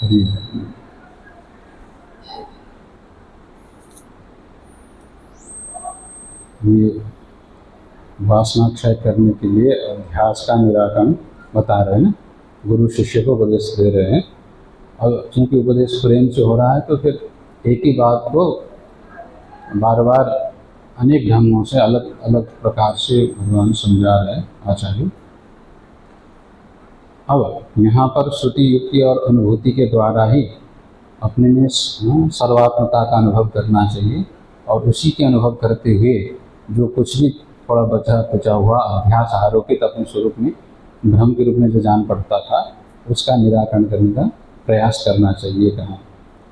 हरि। ये वासना क्षय करने के लिए अभ्यास का निराकरण बता रहे हैं ना, गुरु शिष्य को उपदेश दे रहे हैं। और क्योंकि उपदेश प्रेम से हो रहा है तो फिर एक ही बात को बार बार अनेक ढंगों से अलग अलग प्रकार से भगवान समझा रहे हैं आचार्य। अब यहाँ पर श्रुति युक्ति और अनुभूति के द्वारा ही अपने में सर्वात्मता का अनुभव करना चाहिए, और उसी के अनुभव करते हुए जो कुछ भी थोड़ा बचा बचा हुआ अभ्यास आरोपित अपने स्वरूप में भ्रम के रूप में जो जान पड़ता था उसका निराकरण करने का प्रयास करना चाहिए। कहाँ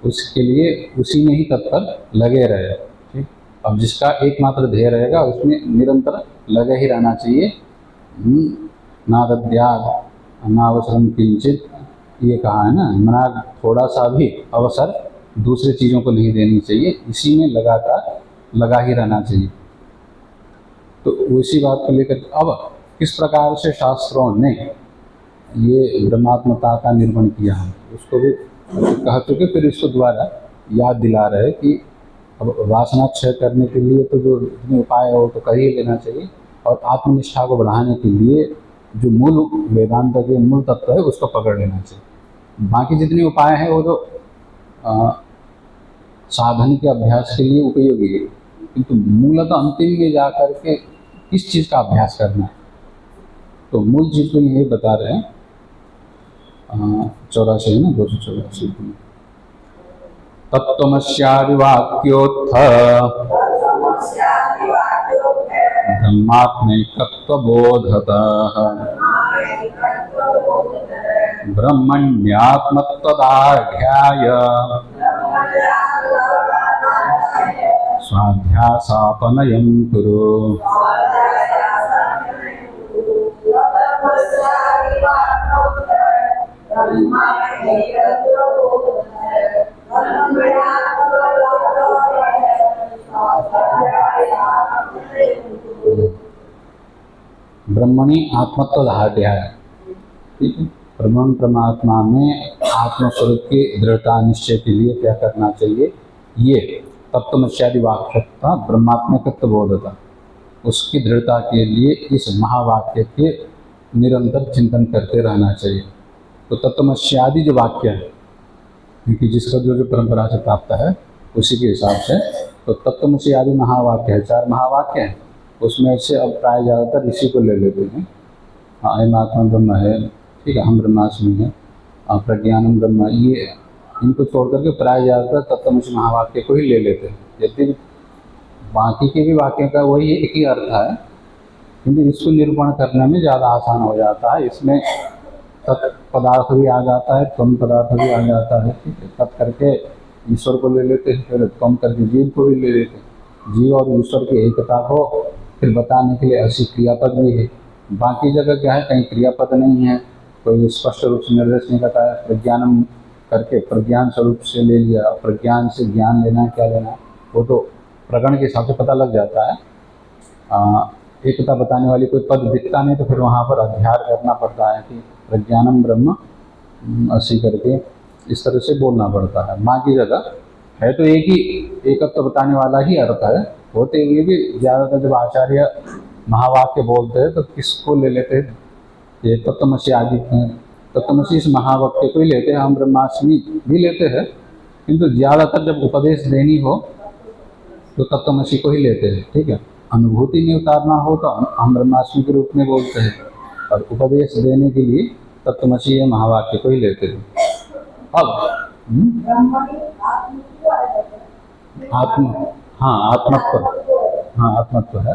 उसके लिए उसी में ही तत्पर लगे रहे। ठीक, अब जिसका एकमात्र ध्येय रहेगा उसमें निरंतर लगे ही रहना चाहिए। नादद्याद अनावसरम किंचित, ये कहा है ना, मना थोड़ा सा भी अवसर दूसरी चीज़ों को नहीं देनी चाहिए, इसी में लगातार लगा ही रहना चाहिए। तो उसी बात को लेकर अब किस प्रकार से शास्त्रों ने ये ब्रह्मात्मता का निर्माण किया है उसको भी कह चुके, फिर इसको द्वारा याद दिला रहे कि अब वासना क्षय करने के लिए तो जो जितने उपाय हो तो कर ही लेना चाहिए, और आत्मनिष्ठा को बढ़ाने के लिए जो मूल वेदांत के मूल तत्व है उसको पकड़ लेना चाहिए। बाकी जितने उपाय हैं वो जो साधन के अभ्यास के लिए उपयोगी है, किंतु मूलतः अंतिम में जा कर के किस चीज़ का अभ्यास करना है, तो मूल चीज़ को यही बता रहे हैं। 84 है ना, 284 तत्त्वमस्यादिवाक्योत्थ ब्रह्मात्मैकत्वबोधतः ब्रह्मण्यात्मत्वदाध्याय स्वाध्यासापनयं कुरु। ब्रह्मणि आत्मत्वदाध्याय, ठीक है, ब्रह्म परमात्मा में आत्मस्वरूप की दृढ़ता निश्चय के लिए क्या करना चाहिए, ये तत्त्वमस्यादि वाक्यता ब्रह्मात्मकत्व बोधता, उसकी दृढ़ता के लिए इस महावाक्य के निरंतर चिंतन करते रहना चाहिए। तो तत्त्वमस्यादि जो वाक्य है, क्योंकि जिसका जो परंपरा से प्राप्त है उसी के हिसाब से, तो तत्त्वमस्यादि महावाक्य है, 4 महावाक्य हैं, उसमें से अब प्राय ज़्यादातर इसी को ले लेते हैं। अयम आत्मा ब्रह्म है, ठीक है, हम ब्रह्मास्मि है, प्रज्ञानम ब्रह्म, ये इनको छोड़ करके प्राय ज़्यादातर तत्त्वमसि महावाक्य को ही ले लेते हैं। यदि बाकी के भी वाक्यों का वही एक ही अर्थ है, किंतु इसको निरूपण करने में ज़्यादा आसान हो जाता है। इसमें तत् पदार्थ भी आ जाता है, त्वम पदार्थ भी आ जाता है, ठीक है, तत् करके ईश्वर को ले लेते हैं, फिर त्वम करके जीव को भी ले लेते हैं। जीव और ईश्वर की एकता को फिर बताने के लिए ऐसी क्रियापद भी है। बाकी जगह क्या है, कहीं क्रियापद नहीं है, कोई स्पष्ट रूप से निर्देश नहीं करता है। प्रज्ञानम करके प्रज्ञान स्वरूप से ले लिया, प्रज्ञान से ज्ञान लेना है, क्या लेना है वो तो प्रकरण के हिसाब से पता लग जाता है। एकता बताने वाली कोई पद दिखता नहीं तो फिर वहाँ पर अध्याय करना पड़ता है कि प्रज्ञानम ब्रह्म ऐसी करके इस तरह से बोलना पड़ता है। बाकी जगह है तो एक ही एकत्व बताने वाला ही अर्थ है, होते हुए भी ज़्यादातर जब आचार्य महावाक्य बोलते हैं तो किसको ले लेते हैं, ये तत्त्वमसि आदि हैं, तत्त्वमसि इस महावाक्य को ही लेते हैं, हम ब्रह्मास्मि भी लेते हैं, किंतु ज़्यादातर जब उपदेश देनी हो तो तत्त्वमसि को ही लेते हैं। ठीक है, अनुभूति में उतारना हो तो हम ब्रह्मास्मि के रूप में बोलते हैं, और उपदेश देने के लिए तत्त्वमसि ये महावाक्य को ही लेते हैं। अब आत्म, हाँ आत्मत्व, हाँ आत्मत्व है,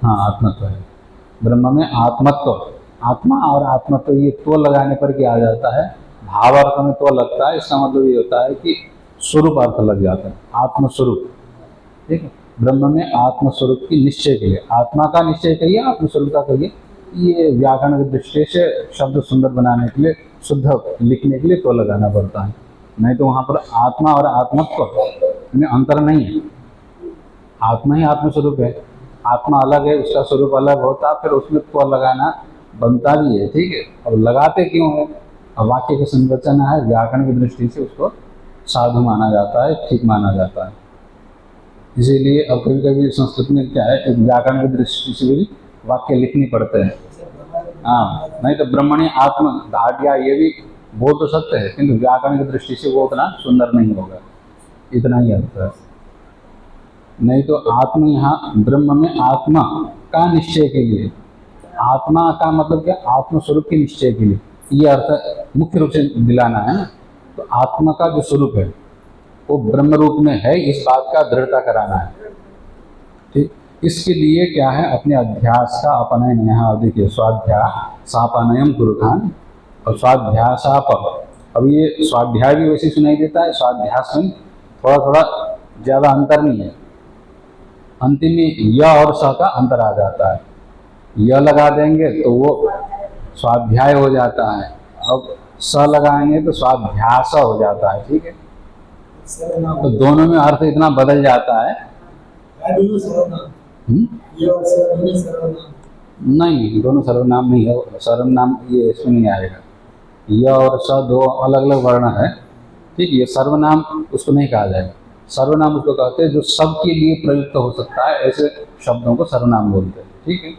हाँ आत्मत्व है। ब्रह्म में आत्मत्व, आत्मा और आत्मत्व ये तो लगाने पर क्या आ जाता है, भाव अर्थ में तो लगता है, इसका मतलब ये होता है कि स्वरूप अर्थ लग जाता है, आत्मस्वरूप। ठीक है, ब्रह्म में आत्मस्वरूप की निश्चय के लिए, आत्मा का निश्चय कहिए, आत्मस्वरूप का कहिए, ये व्याकरण की दृष्टि से शब्द सुंदर बनाने के लिए, शुद्ध लिखने के लिए तो लगाना पड़ता है, नहीं तो वहाँ पर आत्मा और आत्मत्व में अंतर नहीं है। आत्मा ही आत्मस्वरूप है, आत्मा अलग है, उसका स्वरूप अलग होता, फिर उसमें तो लगाना बनता भी है। ठीक है, अब लगाते क्यों है, अब वाक्य का संरचना है, व्याकरण की दृष्टि से उसको साधु माना जाता है, ठीक माना जाता है। इसीलिए अब कभी कभी संस्कृत में क्या है, व्याकरण की दृष्टि से भी वाक्य लिखनी पड़ते हैं। हाँ, नहीं तो ब्रह्मणी आत्म धाट्या ये भी बोल तो सत्य है, किंतु व्याकरण की दृष्टि से वो उतना सुंदर नहीं होगा, इतना ही अर्थ है। नहीं तो आत्म यहाँ ब्रह्म में आत्मा का निश्चय के लिए, आत्मा का मतलब क्या, आत्म स्वरूप के निश्चय के लिए, ये अर्थ मुख्य रूप से दिलाना है ना। तो आत्मा का जो स्वरूप है वो ब्रह्म रूप में है, इस बात का दृढ़ता कराना है। ठीक, इसके लिए क्या है, अपने अध्यास का अपनयन। यहाँ देखिए, स्वाध्याय सापनयम कुरुधान और स्वाध्यासाप। अब ये स्वाध्याय भी वैसे सुनाई देता है, स्वाध्यास में थोड़ा थोड़ा ज़्यादा अंतर नहीं है, अंतिम में य और स का अंतर आ जाता है। य लगा देंगे तो वो स्वाध्याय हो जाता है, अब स लगाएंगे तो स्वाध्यास हो जाता है। ठीक है, तो दोनों में अर्थ इतना बदल जाता है। नहीं, दोनों सर्वनाम नहीं है, सर्वनाम ये इसमें नहीं आएगा। य और स दो अलग अलग वर्ण है। ठीक, ये सर्वनाम उसको नहीं कहा जाएगा। सर्वनाम उसको कहते हैं जो सबके लिए प्रयुक्त हो सकता है, ऐसे शब्दों को सर्वनाम बोलते हैं। ठीक है,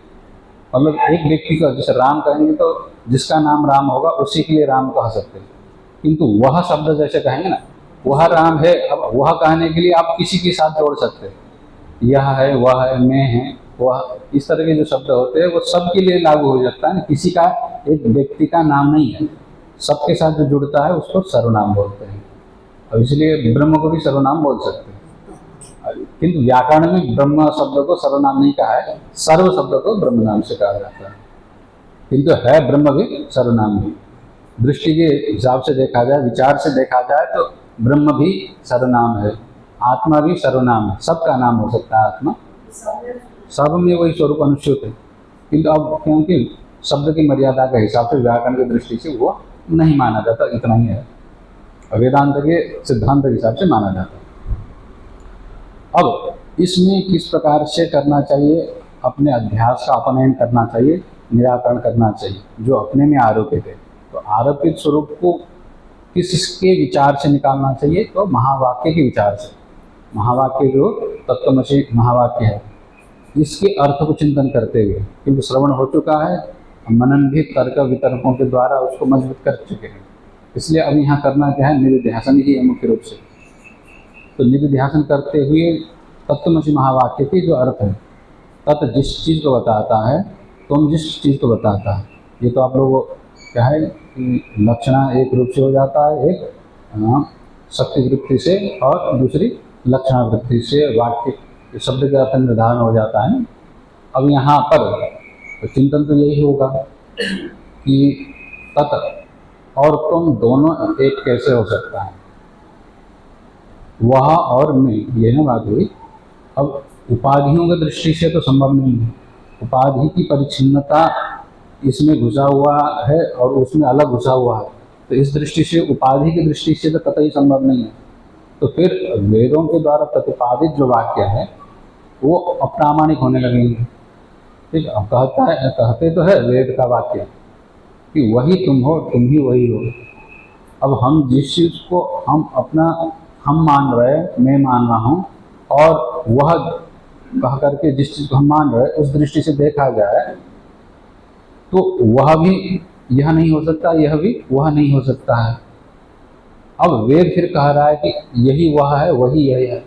मतलब एक व्यक्ति का जैसे राम कहेंगे तो जिसका नाम राम होगा उसी के लिए राम कह सकते हैं, किंतु वह शब्द जैसे कहेंगे ना, वह राम है, अब वह कहने के लिए आप किसी के साथ जोड़ सकते हैं, यह है, वह है, मैं है, वह, इस तरह के जो शब्द होते हैं वो सबके लिए लागू हो सकता है ना, किसी का एक व्यक्ति का नाम नहीं है, सबके साथ जो जुड़ता है उसको सर्वनाम बोलते हैं। और इसलिए ब्रह्म को भी सर्वनाम बोल सकते हैं, किंतु व्याकरण में ब्रह्म शब्द को सर्वनाम नहीं कहा है, सर्व शब्द को ब्रह्म नाम से कहा जाता है, किंतु है ब्रह्म भी सर्वनाम भी। दृष्टि के हिसाब से देखा जाए, विचार से देखा जाए तो ब्रह्म भी सर्वनाम है, आत्मा भी सर्वनाम है, सबका नाम हो सकता है आत्मा, सब में वही स्वरूप अनुस्यूत है, किंतु अब क्योंकि शब्द की मर्यादा के हिसाब से व्याकरण की दृष्टि से वो नहीं माना जाता, इतना ही है, वेदांत के सिद्धांत के हिसाब से माना जाता है। अब इसमें किस प्रकार से करना चाहिए, अपने अध्यास का अपनयन करना चाहिए, निराकरण करना चाहिए जो अपने में आरोपित है। तो आरोपित स्वरूप को किसके विचार से निकालना चाहिए, तो महावाक्य के विचार से। महावाक्य जो तत्त्वमसि महावाक्य है, इसके अर्थ को चिंतन करते हुए, क्योंकि श्रवण हो चुका है, मनन भी तर्क वितर्कों के द्वारा उसको मजबूत कर चुके हैं, इसलिए अब यहाँ करना क्या है, निधिध्यासन ही है मुख्य रूप से। तो निधिध्यासन करते हुए तत्त्वमसि महावाक्य के जो अर्थ है, तत् जिस चीज़ को बताता है, तुम जिस चीज़ को बताता है, ये तो आप लोग क्या है कि लक्षणा एक रूप से हो जाता है, एक शक्ति वृत्ति से और दूसरी लक्षणा वृत्ति से वाक्य शब्द का अर्थ निर्धारण हो जाता है। अब यहाँ पर तो चिंतन तो यही होगा कि तत् और तुम दोनों एक कैसे हो सकता है, वह और मैं, ये ना बात हुई। अब उपाधियों की दृष्टि से तो संभव नहीं है, उपाधि की परिच्छिन्नता इसमें घुसा हुआ है और उसमें अलग घुसा हुआ है, तो इस दृष्टि से उपाधि की दृष्टि से तो कतई संभव नहीं है। तो फिर वेदों के द्वारा प्रतिपादित जो वाक्य है वो अप्रामाणिक होने लगेंगे। ठीक, अब कहते तो है वेद का वाक्य कि वही तुम हो, तुम ही वही हो। अब हम जिस चीज़ को हम मान रहे, मैं मान रहा हूँ, और वह कह करके जिस चीज़ को हम मान रहे उस दृष्टि से देखा जाए तो वह भी यह नहीं हो सकता, यह भी वह नहीं हो सकता है। अब वेद फिर कह रहा है कि यही वह है, वही यही है,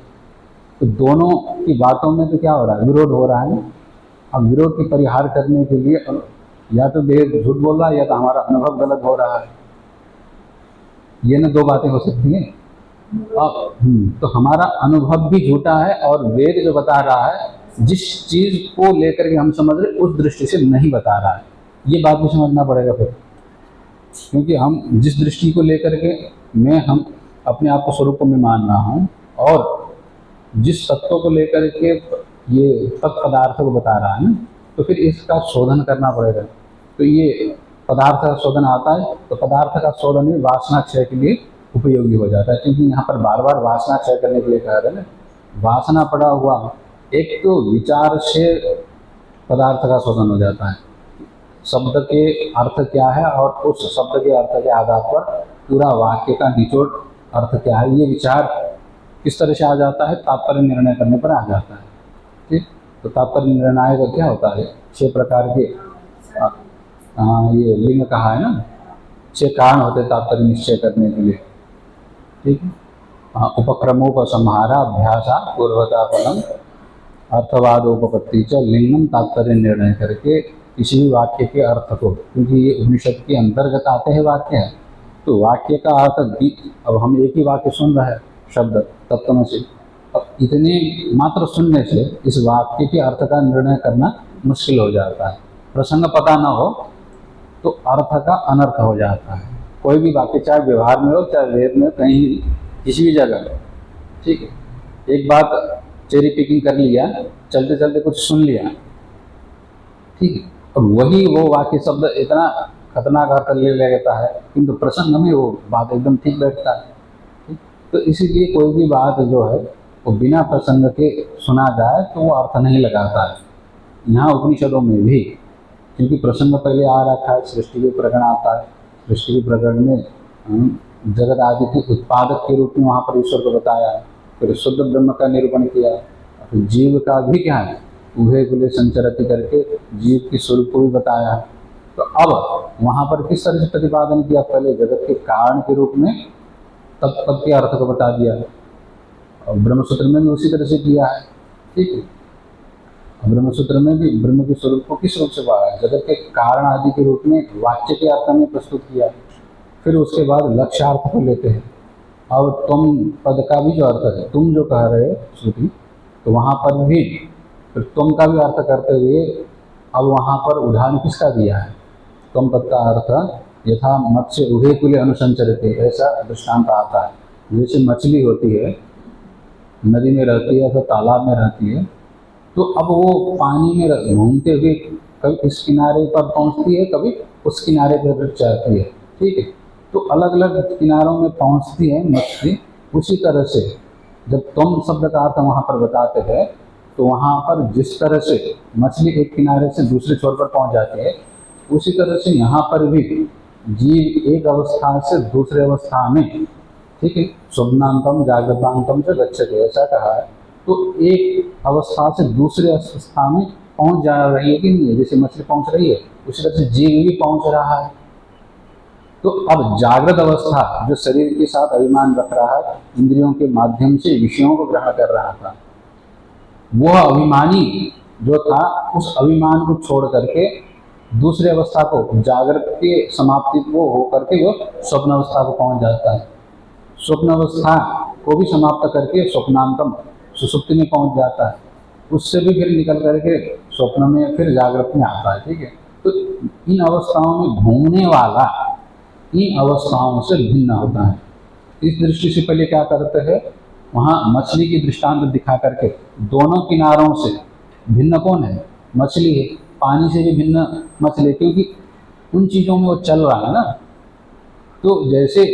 तो दोनों की बातों में तो क्या हो रहा है, विरोध हो रहा है ना। अब विरोध की परिहार करने के लिए या तो वेद झूठ बोल रहा है या तो हमारा अनुभव गलत हो रहा है, ये ना दो बातें हो सकती हैं। अब तो हमारा अनुभव भी झूठा है और वेद जो बता रहा है जिस चीज़ को लेकर के हम समझ रहे उस दृष्टि से नहीं बता रहा है, ये बात भी समझना पड़ेगा फिर, क्योंकि हम जिस दृष्टि को लेकर के हम अपने आप को स्वरूप में मान रहा हूँ और जिस तत्व को लेकर के ये तत्पदार्थ को बता रहा है ना, तो फिर इसका शोधन करना पड़ेगा। तो ये पदार्थ का शोधन आता है, तो पदार्थ का शोधन भी वासना क्षय के लिए उपयोगी हो जाता है, क्योंकि यहाँ पर बार बार वासना क्षय करने के लिए कह रहे हैं ना। वासना पड़ा हुआ, एक तो विचार से पदार्थ का शोधन हो जाता है, शब्द के अर्थ क्या है और उस शब्द के अर्थ के आधार पर पूरा वाक्य का निचोड़ अर्थ क्या है, ये विचार किस तरह से आ जाता है, तात्पर्य निर्णय करने पर आ जाता है। ठीक, तो तात्पर्य निर्णय का क्या होता है, 6 प्रकार के ये लिंग कहा है ना, 6 कारण होते हैं तात्पर्य निश्चय करने के लिए। ठीक है, उपक्रमोपसंहारा अभ्यासा पूर्वता फलम अर्थवादोपपत्ति च लिंगम तात्पर्य निर्णय करके किसी भी वाक्य के अर्थ को, क्योंकि ये उपनिषद के अंतर्गत आते हैं वाक्य है, तो वाक्य का अर्थ अब हम एक ही वाक्य सुन रहे हैं शब्द तत्वमसि, अब इतने मात्र सुनने से इस वाक्य के अर्थ का निर्णय करना मुश्किल हो जाता है। प्रसंग पता न हो तो अर्थ का अनर्थ हो जाता है। कोई भी वाक्य चाहे व्यवहार में हो चाहे वेद में, कहीं किसी भी जगह, ठीक है, एक बात चेरी पिकिंग कर लिया, चलते चलते कुछ सुन लिया, ठीक है, और वही वो वाक्य शब्द इतना खतरनाक अर्थ ले लेता है, किंतु प्रसंग में वो बात एकदम ठीक बैठता है। ठीक, तो इसीलिए कोई भी बात जो है वो बिना प्रसंग के सुना जाए तो वो अर्थ नहीं लगाता है। यहाँ उपनिषदों में भी क्योंकि प्रसंग पहले आ रखा है, सृष्टि के प्रकरण आता है, सृष्टि के प्रकरण में जगत आदि के उत्पादक के रूप में वहाँ पर ईश्वर को बताया है, फिर शुद्ध ब्रह्म का निरूपण किया, फिर जीव का भी क्या है, उहे कुले संचरति करके जीव के स्वरूप को भी बताया है। तो अब वहाँ पर किस तरह से प्रतिपादन किया, पहले जगत के कारण के रूप में तत्पद के अर्थ को बता दिया, और ब्रह्मसूत्र में भी उसी तरह से किया है। ठीक है, ब्रह्मसूत्र में भी ब्रह्म के स्वरूप को किस रूप से पाया, जगत के कारण आदि के रूप में वाच्य के अर्थ में प्रस्तुत किया। फिर उसके बाद लक्ष्यार्थ को लेते हैं। अब तुम पद का भी जो अर्थ है, तुम जो कह रहे हो श्रुति, तो वहाँ पर भी फिर तुम का भी अर्थ करते हुए अब वहाँ पर उदाहरण किसका दिया है, तुम पद का अर्थ यथा मत्स्य उभे कुले अनुसंचरते, ऐसा दृष्टांत आता है। जैसे मछली होती है, नदी में रहती है, तो तालाब में रहती है, तो अब वो पानी में घूमते हुए कभी इस किनारे पर पहुंचती है, कभी उस किनारे पर जाती है। ठीक है, तो अलग अलग किनारों में पहुंचती है मछली। उसी तरह से जब तुम शब्द का अर्थ वहाँ पर बताते हैं, तो वहाँ पर जिस तरह से मछली एक किनारे से दूसरे छोर पर पहुँच जाती है, उसी तरह से यहाँ पर भी जीव एक अवस्था से दूसरे अवस्था में, ठीक है, स्वप्नांतम जागृतांतम से गच्छते, ऐसा कहा है। तो एक अवस्था से दूसरे अवस्था में पहुंच जा रही है कि नहीं, जैसे मछली पहुंच रही है उसी तरह से जीव भी पहुंच रहा है। तो अब जागृत अवस्था जो शरीर के साथ अभिमान रख रहा है, इंद्रियों के माध्यम से विषयों को ग्रहण कर रहा था, वह अभिमानी जो था उस अभिमान को छोड़ करके दूसरे अवस्था को, जागृत के समाप्ति को हो करके वो स्वप्न अवस्था को पहुंच जाता है। स्वप्न अवस्था को भी समाप्त करके स्वप्नांतम सुसुप्ति में पहुंच जाता है, उससे भी फिर निकल करके स्वप्न में फिर जागृत में आता है। ठीक है, तो इन अवस्थाओं में घूमने वाला इन अवस्थाओं से भिन्न होता है। इस दृष्टि से पहले क्या करते हैं, वहाँ मछली की दृष्टांत दिखा करके दोनों किनारों से भिन्न कौन है, मछली है, पानी से भी भिन्न मछली, क्योंकि उन चीज़ों में वो चल रहा है ना। तो जैसे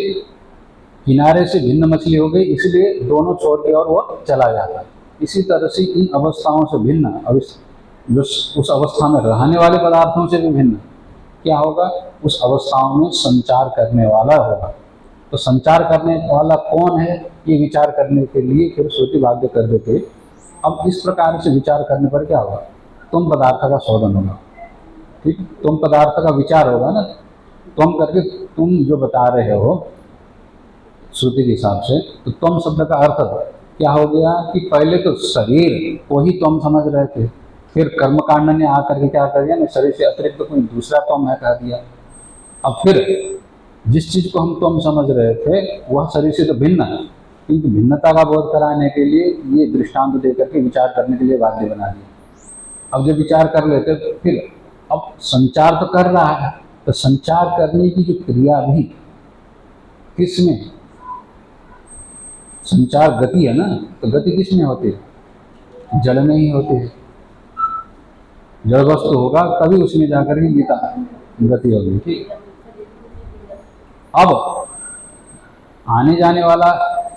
किनारे से भिन्न मछली हो गई, इसलिए दोनों छोर की ओर वो चला जाता है। इसी तरह से इन अवस्थाओं से भिन्न, अब जो उस अवस्था में रहने वाले पदार्थों से भी भिन्न क्या होगा, उस अवस्थाओं में संचार करने वाला होगा। तो संचार करने वाला कौन है, ये विचार करने के लिए फिर श्रुति बाध्य कर देते। अब इस प्रकार से विचार करने पर क्या होगा, तुम पदार्थ का शोधन होगा। ठीक, तुम पदार्थ का विचार होगा ना, तुम करके तुम जो बता रहे हो श्रुति के हिसाब से, तो तुम शब्द का अर्थ क्या हो गया कि पहले तो शरीर को ही तुम समझ रहे थे, फिर कर्मकांड ने आकर के क्या कर दिया ना, शरीर से अतिरिक्त तो कोई दूसरा तुम है कह दिया। अब फिर जिस चीज़ को हम तुम समझ रहे थे वह शरीर से तो भिन्न है, किंतु भिन्नता का बोध कराने के लिए ये दृष्टांत दे करके विचार करने के लिए बाध्य बना दिया। अब जब विचार कर लेते तो फिर अब संचार तो कर रहा है, तो संचार करने की जो क्रिया भी किसमें, संचार गति है ना, तो गति किस में होती है, जल में ही होती है। जड़ वस्तु होगा तभी उसमें जाकर के गीता गति होगी। ठीक, अब आने जाने वाला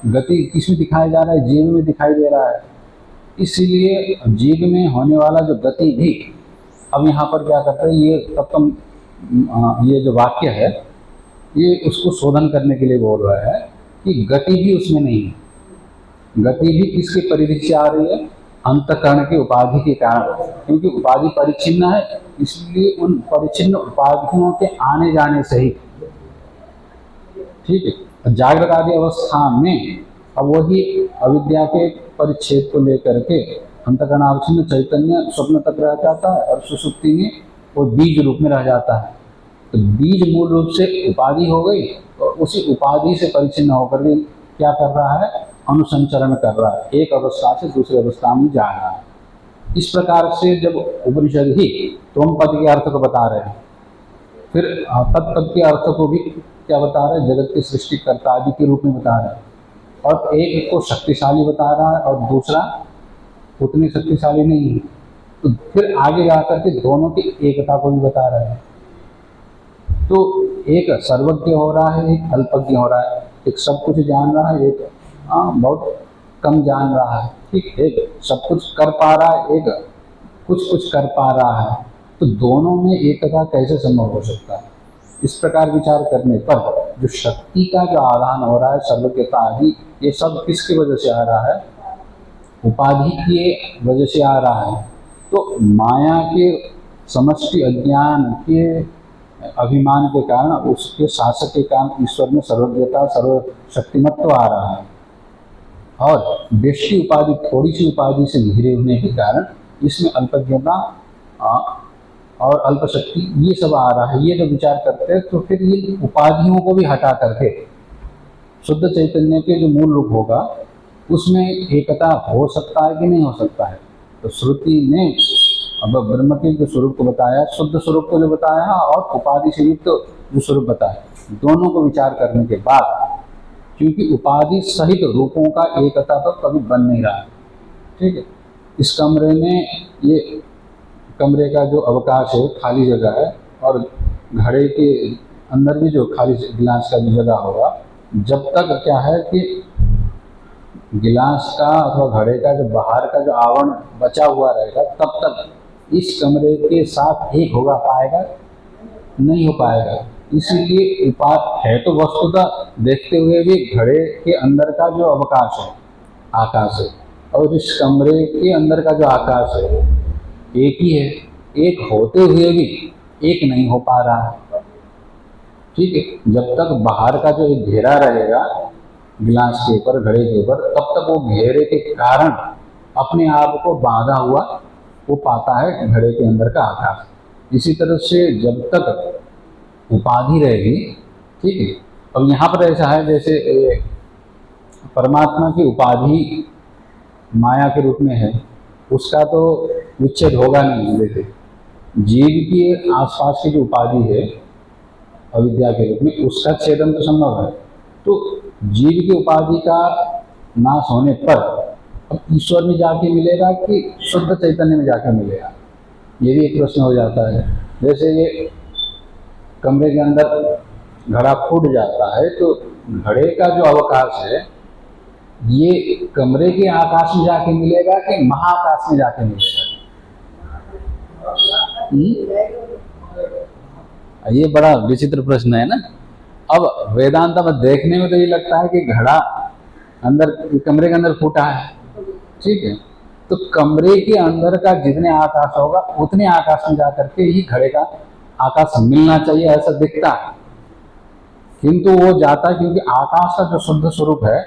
गति किसमें दिखाया जा रहा है, जीव में दिखाई दे रहा है। इसीलिए जीव में होने वाला जो गति भी अब यहाँ पर क्या करते हैं, ये तत्व ये जो वाक्य है ये उसको शोधन करने के लिए बोल रहा है कि गति भी उसमें नहीं है। गति भी किसके परिधि से आ रही है? अंतःकरण की उपाधि के कारण, क्योंकि उपाधि परिचिन्न है, इसलिए उन परिचिन्न उपाधियों के आने जाने से ही, ठीक है। जागृत आदि अवस्था में अब वही अविद्या के परिच्छेद को लेकर के अंतःकरणावच्छिन्न चैतन्य स्वप्न तक रह जाता है और सुषुप्ति में वो बीज रूप में रह जाता है। तो बीज मूल रूप से उपाधि हो गई और उसी उपाधि से परिचिन्न होकर के क्या कर रहा है? अनुसंचरण कर रहा है, एक अवस्था से दूसरी अवस्था में जा रहा है। इस प्रकार से जब उपनिषद ही त्वम पद के अर्थ को बता रहे हैं, फिर तत्पद के अर्थ को भी क्या बता रहे हैं? जगत के सृष्टिकर्ता आदि के रूप में बता रहे हैं, और एक को शक्तिशाली बता रहा है और दूसरा उतनी शक्तिशाली नहीं है। तो फिर आगे जाकर के दोनों की एकता को भी बता रहे हैं। तो एक सर्वज्ञ हो रहा है, एक अल्पज्ञ हो रहा है, एक सब कुछ जान रहा है, एक बहुत कम जान रहा है, ठीक। एक सब कुछ कर पा रहा है, एक कुछ कुछ कर पा रहा है। तो दोनों में एकता कैसे संभव हो सकता है? इस प्रकार विचार करने पर जो शक्ति का जो आधान हो रहा है, सर्वज्ञता आदि, ये सब किसकी वजह से आ रहा है? उपाधि की वजह से आ रहा है। तो माया के समष्टि अज्ञान के अभिमान के कारण, उसके शासक के कारण ईश्वर में सर्वज्ञता सर्वशक्तिमत्व आ रहा है, और व्यष्टि उपाधि, थोड़ी सी उपाधि से घिरे होने के कारण इसमें अल्पज्ञता और अल्पशक्ति ये सब आ रहा है। ये जो विचार करते हैं तो फिर ये उपाधियों को भी हटा करके शुद्ध चैतन्य के जो मूल रूप होगा उसमें एकता हो सकता है कि नहीं हो सकता है? तो श्रुति ने अब ब्रह्म के जो स्वरूप को बताया, शुद्ध स्वरूप को जो बताया और उपाधि से युक्त जो स्वरूप बताया, दोनों को विचार करने के बाद, क्योंकि उपाधि सहित रूपों का एकता तो कभी बन नहीं रहा है, ठीक है। इस कमरे में, ये कमरे का जो अवकाश है, खाली जगह है, और घड़े के अंदर भी जो खाली गिलास का जो जगह होगा, जब तक क्या है कि गिलास का अथवा घड़े का जो बाहर का जो आवरण बचा हुआ रहेगा, तब तक इस कमरे के साथ एक होगा पाएगा नहीं हो पाएगा। इसीलिए उपाधि है तो वस्तुतः देखते हुए भी घड़े के अंदर का जो अवकाश है, आकाश है, और इस कमरे के अंदर का जो आकाश है एक ही है। एक होते हुए भी एक नहीं हो पा रहा है, ठीक है। जब तक बाहर का जो एक घेरा रहेगा गिलास के ऊपर, घड़े के ऊपर, तब तक वो घेरे के कारण अपने आप को बांधा हुआ वो पाता है घड़े के अंदर का आकाश। इसी तरह से जब तक उपाधि रहेगी, ठीक है। अब यहाँ पर ऐसा है जैसे परमात्मा की उपाधि माया के रूप में है, उसका तो विच्छेद होगा नहीं। जैसे जीव की आसपास की जो उपाधि है अविद्या के रूप में, उसका छेदन तो संभव है। तो जीव की उपाधि का नाश होने पर अब ईश्वर में जाके मिलेगा कि शुद्ध चैतन्य में जाके मिलेगा, ये भी एक प्रश्न हो जाता है। जैसे ये कमरे के अंदर घड़ा फूट जाता है, तो घड़े का जो अवकाश है ये कमरे के आकाश में जाके मिलेगा कि महाकाश में जाके मिलेगा? ये बड़ा विचित्र प्रश्न है ना। अब वेदांत में देखने में तो ये लगता है कि घड़ा अंदर कमरे के अंदर फूटा है, ठीक है। तो कमरे के अंदर का जितने आकाश होगा उतने आकाश में जाकर के ही घड़े का आकाश मिलना चाहिए, ऐसा दिखता है। किंतु वो जाता है क्योंकि आकाश का जो शुद्ध स्वरूप है,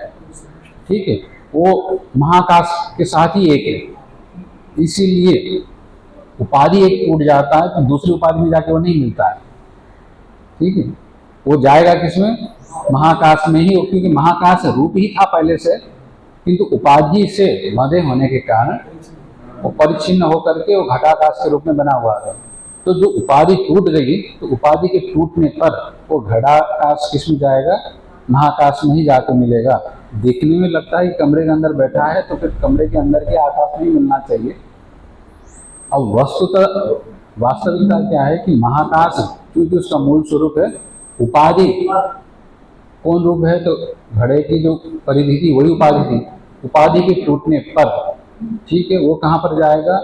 ठीक है, वो महाकाश के साथ ही एक है। इसीलिए उपाधि एक टूट जाता है तो दूसरी उपाधि में जाके वो नहीं मिलता है, ठीक है। वो जाएगा किसमें? महाकाश में ही, क्योंकि महाकाश रूप ही था पहले से, किंतु उपाधि से बंधे होने के कारण वो परिच्छिन्न होकर के वो घटाकाश के रूप में बना हुआ है। तो जो उपाधि टूट गई, तो उपाधि के टूटने पर वो घटाकाश किस में जाएगा? महाकाश में ही जाकर मिलेगा। देखने में लगता है कि कमरे के अंदर बैठा है, तो फिर कमरे के अंदर के आकाश में ही मिलना चाहिए। अब वस्तुतः वास्तविकता क्या है कि महाकाश क्योंकि उसका मूल स्वरूप है, उपाधि कौन रूप है? तो घड़े की जो परिधि थी वही उपाधि थी। उपाधि के टूटने पर, ठीक है, वो कहाँ पर जाएगा?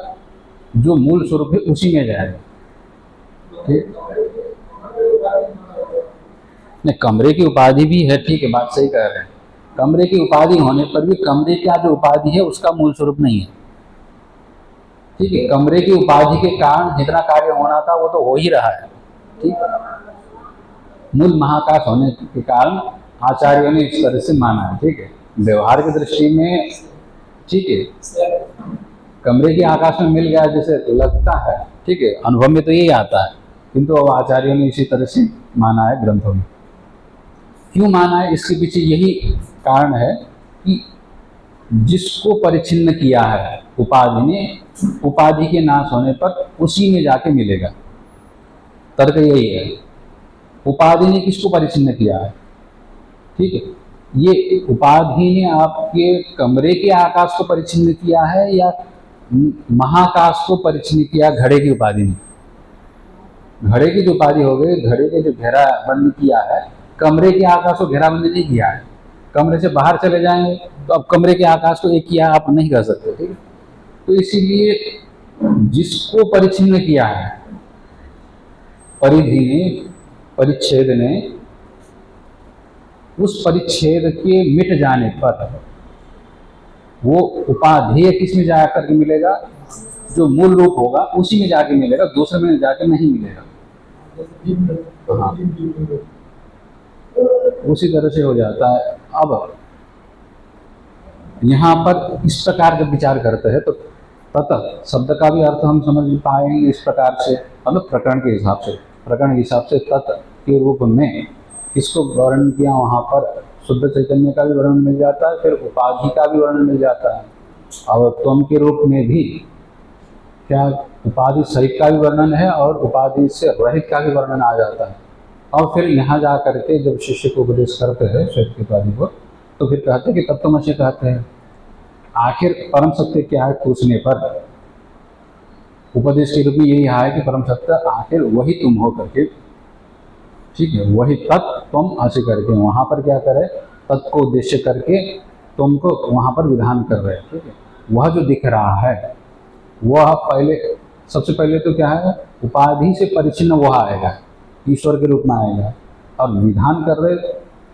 जो मूल स्वरूप है उसी में जाएगा। ठीक, नहीं कमरे की उपाधि भी है, ठीक है, बात सही कह रहे हैं। कमरे की उपाधि होने पर भी कमरे का जो उपाधि है उसका मूल स्वरूप नहीं है। ठीक है, कमरे की उपाधि के कारण जितना कार्य होना था वो तो हो ही रहा है। ठीक, मूल महाकाश होने के कारण आचार्यों ने इस तरह से माना है। ठीक है, व्यवहार की दृष्टि में ठीक है कमरे के आकाश में मिल गया जैसे लगता है। ठीक है, अनुभव में तो यही आता है, किंतु अब आचार्यों ने इसी तरह से माना है ग्रंथों में। क्यों माना है, इसके पीछे यही कारण है कि जिसको परिच्छिन्न किया है उपाधि ने, उपाधि के नाश होने पर उसी में जाके मिलेगा। तर्क यही है, उपाधि ने किसको परिच्छिन्न किया है। ठीक है, ये उपाधि ने आपके कमरे के आकाश को परिच्छिन्न किया है या महाकाश को परिच्छिन्न किया घड़े की उपाधि ने। घड़े की जो उपाधि हो गई, घड़े के जो घेरा बंद किया है, कमरे के आकाश को घेरा बंद नहीं किया है। कमरे से बाहर चले जाएंगे तो अब कमरे के आकाश को एक किया आप नहीं कर सकते। ठीक है, तो इसीलिए जिसको परिच्छिन्न किया है परिधि ने, परिच्छेद ने, उस परिच्छेद के मिट जाने पर वो उपाधेय किस में जाकर के मिलेगा, जो मूल रूप होगा उसी में जाके मिलेगा, दूसरे में जाके नहीं मिलेगा। हाँ, उसी तरह से हो जाता है। अब यहाँ पर इस प्रकार जब विचार करते हैं तो ततः शब्द का भी अर्थ हम समझ पाएंगे इस प्रकार से, मतलब प्रकरण के हिसाब से। प्रकरण के हिसाब से तत् के रूप में किसको वर्णन किया, वहाँ पर शुद्ध चैतन्य का भी वर्णन मिल जाता है, फिर उपाधि का भी वर्णन मिल जाता है। और त्वम के रूप में भी क्या उपाधि सहित का भी वर्णन है और उपाधि से रहित का भी वर्णन आ जाता है। और फिर यहाँ जा करके जब शिष्य को उपदेश करते हैं श्वेत उपाधि को, तो फिर कहते हैं कि तत्त्वमसि कहते हैं। आखिर परम सत्य क्या है पूछने पर उपदेश के रूप में यही है कि परम सत्य आखिर वही तुम हो करके। ठीक है, वही तत् तुम ऐसे करके वहाँ पर क्या करे, तत् को उद्देश्य करके तुमको वहाँ पर विधान कर रहे हैं। ठीक है, वह जो दिख रहा है वह पहले, सबसे पहले तो क्या है, उपाधि से परिचिन्न वह आएगा, ईश्वर के रूप में आएगा। और विधान कर रहे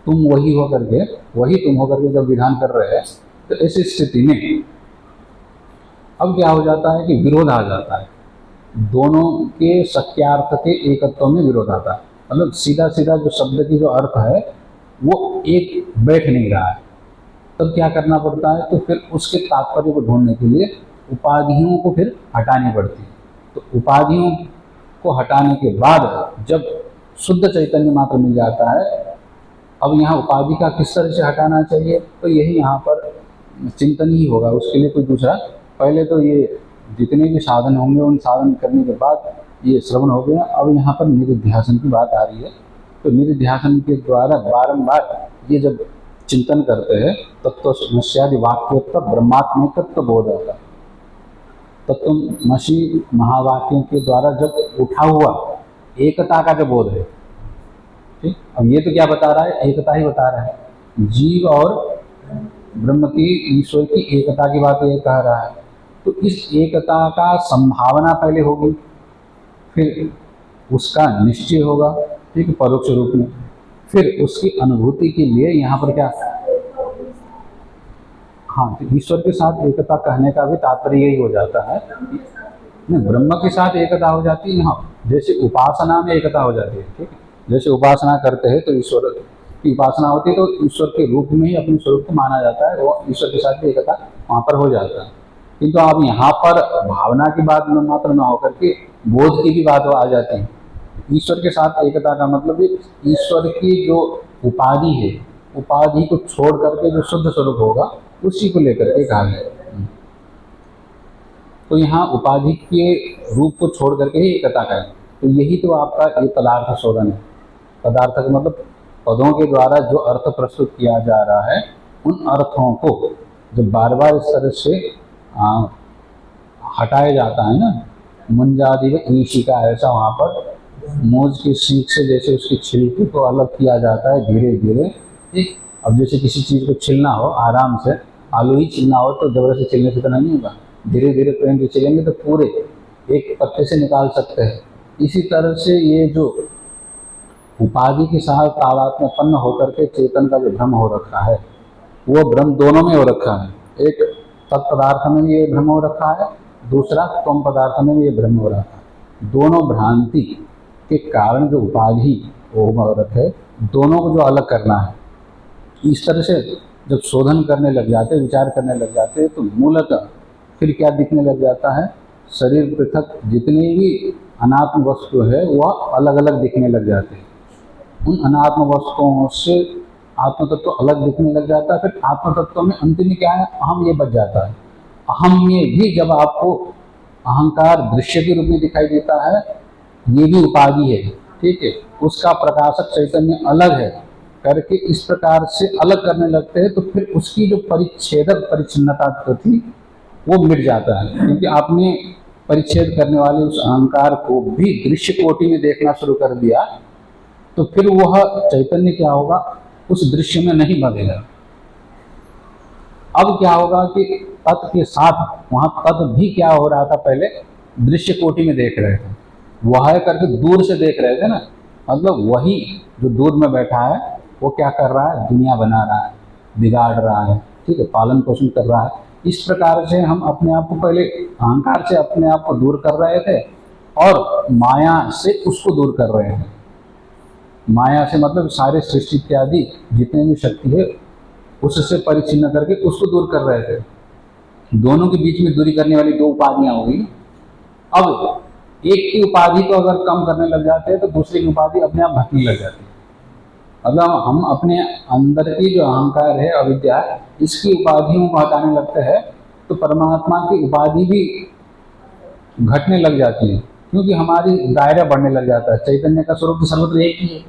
तुम वही हो करके, वही तुम हो करके जब विधान कर रहे हैं तो ऐसी स्थिति में अब क्या हो जाता है कि विरोध आ जाता है। दोनों के सत्यार्थ के एकत्व में विरोध आता है। मतलब सीधा सीधा जो शब्द की जो अर्थ है वो एक बैठ नहीं रहा है। तब क्या करना पड़ता है, तो फिर उसके तात्पर्य को ढूंढने के लिए उपाधियों को फिर हटानी पड़ती है। तो उपाधियों को हटाने के बाद जब शुद्ध चैतन्य मात्र मिल जाता है, अब यहाँ उपाधि का किस तरह से हटाना चाहिए, तो यही यहाँ पर चिंतन ही होगा। उसके लिए कोई दूसरा, पहले तो ये जितने भी साधन होंगे उन साधन करने के बाद ये श्रवण हो गया। अब यहाँ पर निधिध्यासन की बात आ रही है। तो निधिध्यासन के द्वारा बारंबार ये जब चिंतन करते हैं तत्वमस्यादि वाक्योत्तर ब्रह्मात्म तत्व बोध होता है। तत्वमसि महावाक्यों के द्वारा जब उठा हुआ एकता का जो बोध है। ठीक, अब ये तो क्या बता रहा है, एकता ही बता रहा है। जीव और ब्रह्म की, ईश्वर की एकता की बात ये कह रहा है। तो इस एकता का संभावना पहले होगी, फिर उसका निश्चय होगा। ठीक है, परोक्ष रूप में। फिर उसकी अनुभूति के लिए यहाँ पर क्या, हाँ, तो ईश्वर के साथ एकता कहने का भी तात्पर्य यही हो जाता है। नहीं, ब्रह्म के साथ एकता हो जाती है। हाँ, जैसे उपासना में एकता हो जाती है। ठीक है, जैसे उपासना करते हैं तो ईश्वर की उपासना होती है, तो ईश्वर के रूप में ही अपने स्वरूप को माना जाता है, वो ईश्वर के साथ भी एकता वहाँ पर हो जाता है। किंतु अब यहाँ पर भावना की बात में मात्र न होकर के बोध की भी बात आ जाती है। ईश्वर के साथ एकता का मतलब ईश्वर की जो उपाधि है, उपाधि को छोड़ करके जो शुद्ध स्वरूप होगा उसी को लेकर के कहा गया। तो यहाँ उपाधि के रूप को छोड़ करके ही एकता का है। तो यही तो आपका ये पदार्थ शोधन है। पदार्थ का मतलब पदों के द्वारा जो अर्थ प्रस्तुत किया जा रहा है, उन अर्थों को जब बार बार इस तरह से हटाया जाता है ना, मुंजादि व ईशिका, ऐसा वहाँ पर मोज की सीख से जैसे उसकी छिलके को अलग किया जाता है धीरे धीरे। ठीक, अब जैसे किसी चीज़ को छिलना हो आराम से, आलू ही छिलना हो तो जबरदस्ती छिलने से तो नहीं होगा, धीरे धीरे प्रेम से छिलेंगे तो पूरे एक पत्ते से निकाल सकते हैं। इसी तरह से ये जो उपाधि के साथ तादात्म्यपन्न होकर के चेतन का जो भ्रम हो रखा है, वो भ्रम दोनों में हो रखा है। एक तत्पदार्थ में भी ये भ्रम हो रखा है, दूसरा त्वम पदार्थ में भी ये भ्रम हो रहा है। दोनों भ्रांति के कारण जो उपाधि हो रखे, दोनों को जो अलग करना है, इस तरह से जब शोधन करने लग जाते, विचार करने लग जाते, तो मूलतः फिर क्या दिखने लग जाता है, शरीर पृथक जितनी भी अनात्म वस्तु है वह अलग अलग दिखने लग जाते हैं। उन अनात्म वस्तुओं से आत्म तत्व अलग दिखने लग जाता है। फिर आत्म तत्व में अंतिम क्या है, अहम ये बच जाता है। अहम में भी जब आपको अहंकार दृश्य के रूप में दिखाई देता है, ये भी उपाधि है, ठीक है, उसका प्रकाशक चैतन्य अलग है करके इस प्रकार से अलग करने लगते हैं, तो फिर उसकी जो परिच्छेदक परिच्छिन्नता थी वो मिट जाता है। क्योंकि आपने परिच्छेद करने वाले उस अहंकार को भी दृश्य कोटि में देखना शुरू कर दिया, तो फिर वह चैतन्य क्या होगा, उस दृश्य में नहीं बंधेगा। अब क्या होगा कि तत् के साथ वहां तत् भी क्या हो रहा था, पहले दृश्य कोटि में देख रहे थे, वह करके दूर से देख रहे थे ना, मतलब वही जो दूर में बैठा है वो क्या कर रहा है, दुनिया बना रहा है, बिगाड़ रहा है, ठीक है, पालन पोषण कर रहा है। इस प्रकार से हम अपने आप को पहले अहंकार से अपने आप को दूर कर रहे थे और माया से उसको दूर कर रहे थे। माया से मतलब सारे सृष्टि इत्यादि जितने भी शक्ति है उससे परिचिन्न करके उसको दूर कर रहे थे। दोनों के बीच में दूरी करने वाली दो उपाधियां हो गई। अब एक की उपाधि को अगर कम करने लग जाते हैं तो दूसरी की उपाधि अपने आप घटने लग जाती है। मतलब हम अपने अंदर की जो अहंकार है, अविद्या, इसकी उपाधियों को हटाने लगते हैं तो परमात्मा की उपाधि भी घटने लग जाती है, क्योंकि हमारी दायरा बढ़ने लग जाता है। चैतन्य का स्वरूप तो सर्वत्र एक ही है,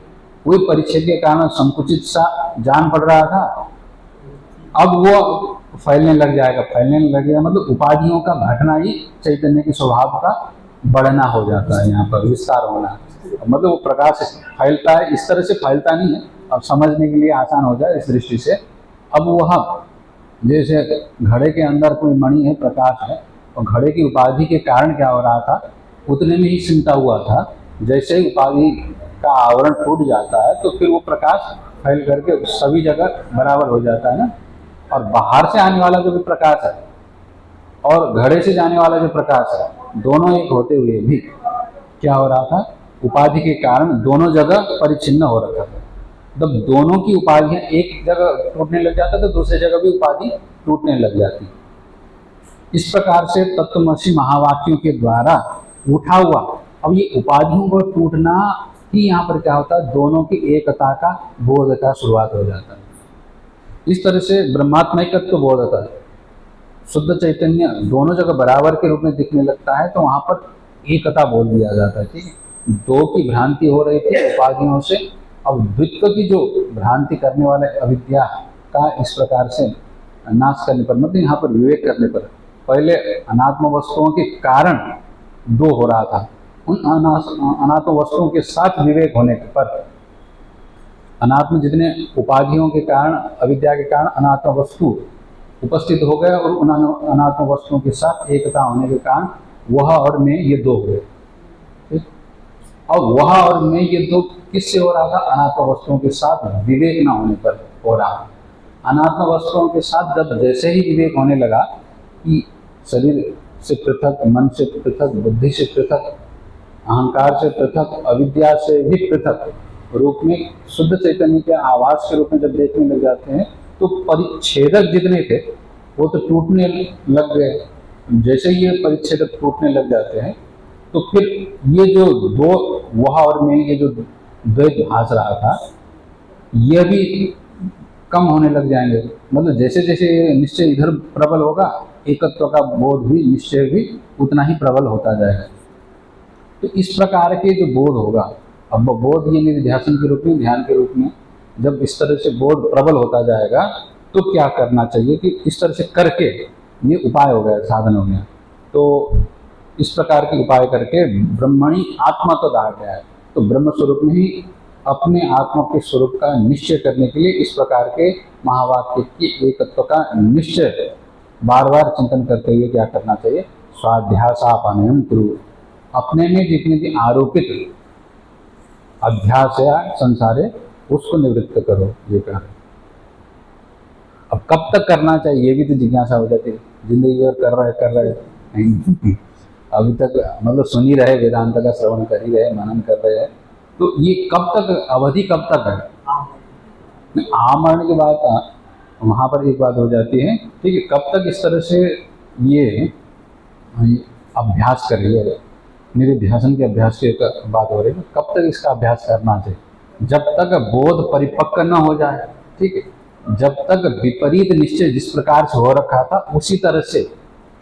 वही परिच्छेद के कारण संकुचित सा जान पड़ रहा था, अब वो फैलने लग जाएगा। फैलने लग जाएगा मतलब उपाधियों का घटना ही चैतन्य के स्वभाव का बढ़ना हो जाता है, यहाँ पर विस्तार होना, मतलब वो प्रकाश फैलता है। इस तरह से फैलता नहीं है, अब समझने के लिए आसान हो जाए इस दृष्टि से। अब वह जैसे घड़े के अंदर कोई मणि है, प्रकाश है, और घड़े की उपाधि के कारण क्या हो रहा था, उतने में ही सिमटा हुआ था। जैसे ही उपाधि का आवरण टूट जाता है तो फिर वो प्रकाश फैल करके सभी जगह बराबर हो जाता है ना। और बाहर से आने वाला जो भी प्रकाश है और घड़े से जाने वाला जो प्रकाश है, दोनों एक होते हुए भी क्या हो रहा था, उपाधि के कारण दोनों जगह परिच्छिन्न हो रखा था। जब दोनों की उपाधियां एक जगह टूटने लग जाता तो दूसरी जगह भी उपाधि टूटने लग जाती। इस प्रकार से तत्वमसि महावाक्यों के द्वारा उठा हुआ, अब ये उपाधियों को टूटना ही यहाँ पर क्या होता है, दोनों की एकता का बोध का शुरुआत हो जाता है। इस तरह से ब्रह्मात्मैकत्व बोध होता है, शुद्ध चैतन्य दोनों जगह बराबर के रूप में दिखने लगता है, तो वहाँ पर एकता बोल दिया जाता है। ठीक है, दो की भ्रांति हो रही थी उपाधियों से, अब द्वित्व की जो भ्रांति करने वाले अविद्या का इस प्रकार से नाश करने पर, मतलब यहाँ पर विवेक करने पर, पहले अनात्म वस्तुओं के कारण दो हो रहा था, उन अनात्म वस्तुओं के साथ विवेक होने पर अनात्म जितने उपाधियों के कारण, अविद्या के कारण अनात्म वस्तु उपस्थित हो गए और उन अनात्म वस्तुओं के साथ एकता होने के कारण वह और मैं ये दो हुए। ठीक, और वह और मैं ये दो किससे हो रहा था, अनात्म वस्तुओं के साथ विवेक न होने पर हो रहा। अनात्म वस्तुओं के साथ जब जैसे ही विवेक होने लगा कि शरीर से पृथक, मन से पृथक, बुद्धि से पृथक, अहंकार से पृथक, अविद्या से भी पृथक रूप में शुद्ध चैतन्य के आवास के रूप में जब देखने लग जाते हैं तो परिच्छेदक जितने थे वो तो टूटने लग गए। जैसे ये परिच्छेदक टूटने लग जाते हैं तो फिर ये जो दो वह और मैं, ये जो द्वैत भास रहा था, ये भी कम होने लग जाएंगे। मतलब जैसे जैसे निश्चय इधर प्रबल होगा, एकत्व का बोध भी, निश्चय भी उतना ही प्रबल होता जाएगा। तो इस प्रकार के जो बोध होगा, अब बोध ये निध्यासन के रूप में, ध्यान के रूप में, जब इस तरह से बोध प्रबल होता जाएगा तो क्या करना चाहिए कि इस तरह से करके ये उपाय हो गया, साधन हो गया। तो इस प्रकार के उपाय करके ब्रह्मणि आत्मा तो दाह गया है, तो ब्रह्म स्वरूप में ही अपने आत्मा के स्वरूप का निश्चय करने के लिए इस प्रकार के महावाक्य की एकत्व का निश्चय बार बार चिंतन करते हुए क्या करना चाहिए, स्वाध्यासापानयम कुरु, अपने में जितने भी आरोपित अध्यास या संसार है उसको निवृत्त करो, ये कह रहे। अब कब तक करना चाहिए ये भी तो जिज्ञासा हो जाती है। जिंदगी भर कर रहे नहीं अभी तक मतलब सुन ही रहे, वेदांत का श्रवण कर ही रहे, मनन कर रहे हैं, तो ये कब तक, अवधि कब तक है? आमरण के बाद वहाँ पर एक बात हो जाती है, ठीक है, कब तक इस तरह से ये अभ्यास कर रही है, निधिध्यासन के अभ्यास की बात हो रही है, कब तक इसका अभ्यास करना चाहिए? जब तक बोध परिपक्व न हो जाए, ठीक है, जब तक विपरीत निश्चय जिस प्रकार से हो रखा था उसी तरह से,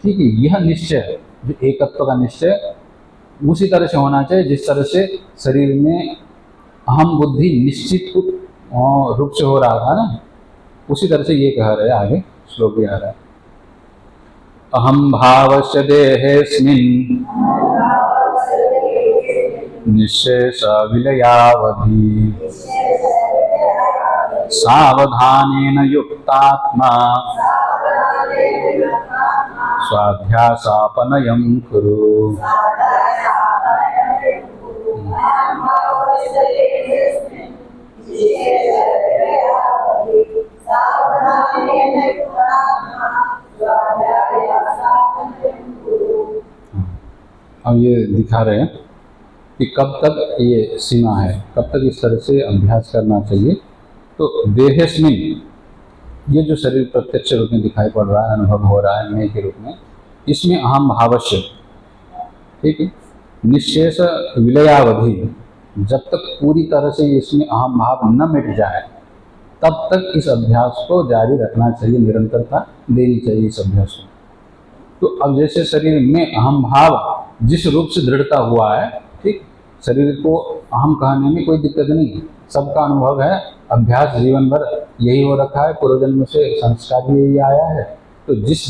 ठीक है, यह निश्चय जो एकत्व का निश्चय उसी तरह से होना चाहिए जिस तरह से शरीर में अहम बुद्धि निश्चित रूप से हो रहा था ना, उसी तरह से ये कह रहे हैं। आगे श्लोक भी आ रहा है, अहम भावस्य देहेस्मिन् निःशेष विलयावधि सावधानेन युक्तात्मा स्वाध्यासापनयं कुरु। अब ये दिखा रहे हैं कि कब तक ये सीमा है, कब तक इस तरह से अभ्यास करना चाहिए। तो देहेस्मिन्, ये जो शरीर प्रत्यक्ष रूप में दिखाई पड़ रहा है, अनुभव हो रहा है मैं के रूप में, इसमें अहम भावस्य, ठीक है, निःशेष विलयावधि, जब तक पूरी तरह से इसमें अहम भाव न मिट जाए तब तक इस अभ्यास को जारी रखना चाहिए, निरंतरता देनी चाहिए इस अभ्यास को। तो अब जैसे शरीर में अहम भाव जिस रूप से दृढ़ता हुआ है, ठीक, शरीर को अहम कहने में कोई दिक्कत नहीं है, सबका अनुभव है, अभ्यास जीवन भर यही हो रखा है, पूर्वजन्म से संस्कार भी यही आया है। तो जिस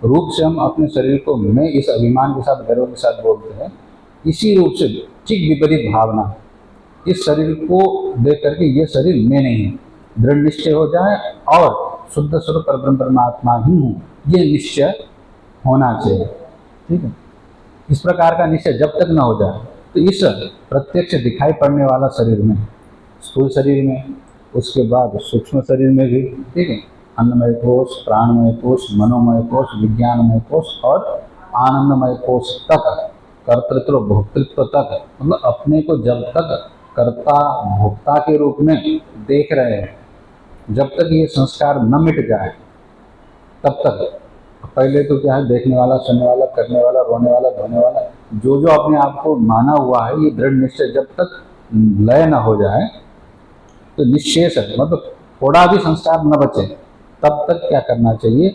रूप से हम अपने शरीर को मैं इस अभिमान के साथ, गर्व के साथ बोलते हैं, इसी रूप से ठीक विपरीत भावना इस शरीर को देख करके ये शरीर मैं नहीं है दृढ़ निश्चय हो जाए और शुद्ध स्वरूप परब्रह्म परमात्मा ही हूँ, ये निश्चय होना चाहिए, ठीक है। इस प्रकार का निश्चय जब तक न हो जाए तो इस प्रत्यक्ष दिखाई पड़ने वाला शरीर में, स्थूल शरीर में, उसके बाद सूक्ष्म शरीर में भी, ठीक है, अन्नमय कोश, प्राणमय कोश, मनोमय कोश, विज्ञानमय कोश और आनंदमय कोश तक, कर्तृत्व भोक्तृत्व तक, मतलब अपने को जब तक कर्ता भोक्ता के रूप में देख रहे हैं, जब तक ये संस्कार न मिट जाए तब तक, पहले तो क्या है, देखने वाला, सुनने वाला, करने वाला, रोने वाला, धोने वाला, जो जो अपने आप को माना हुआ है, ये दृढ़ निश्चय जब तक लय न हो जाए तो निश्चेष है, मतलब थोड़ा भी संस्कार न बचे तब तक क्या करना चाहिए,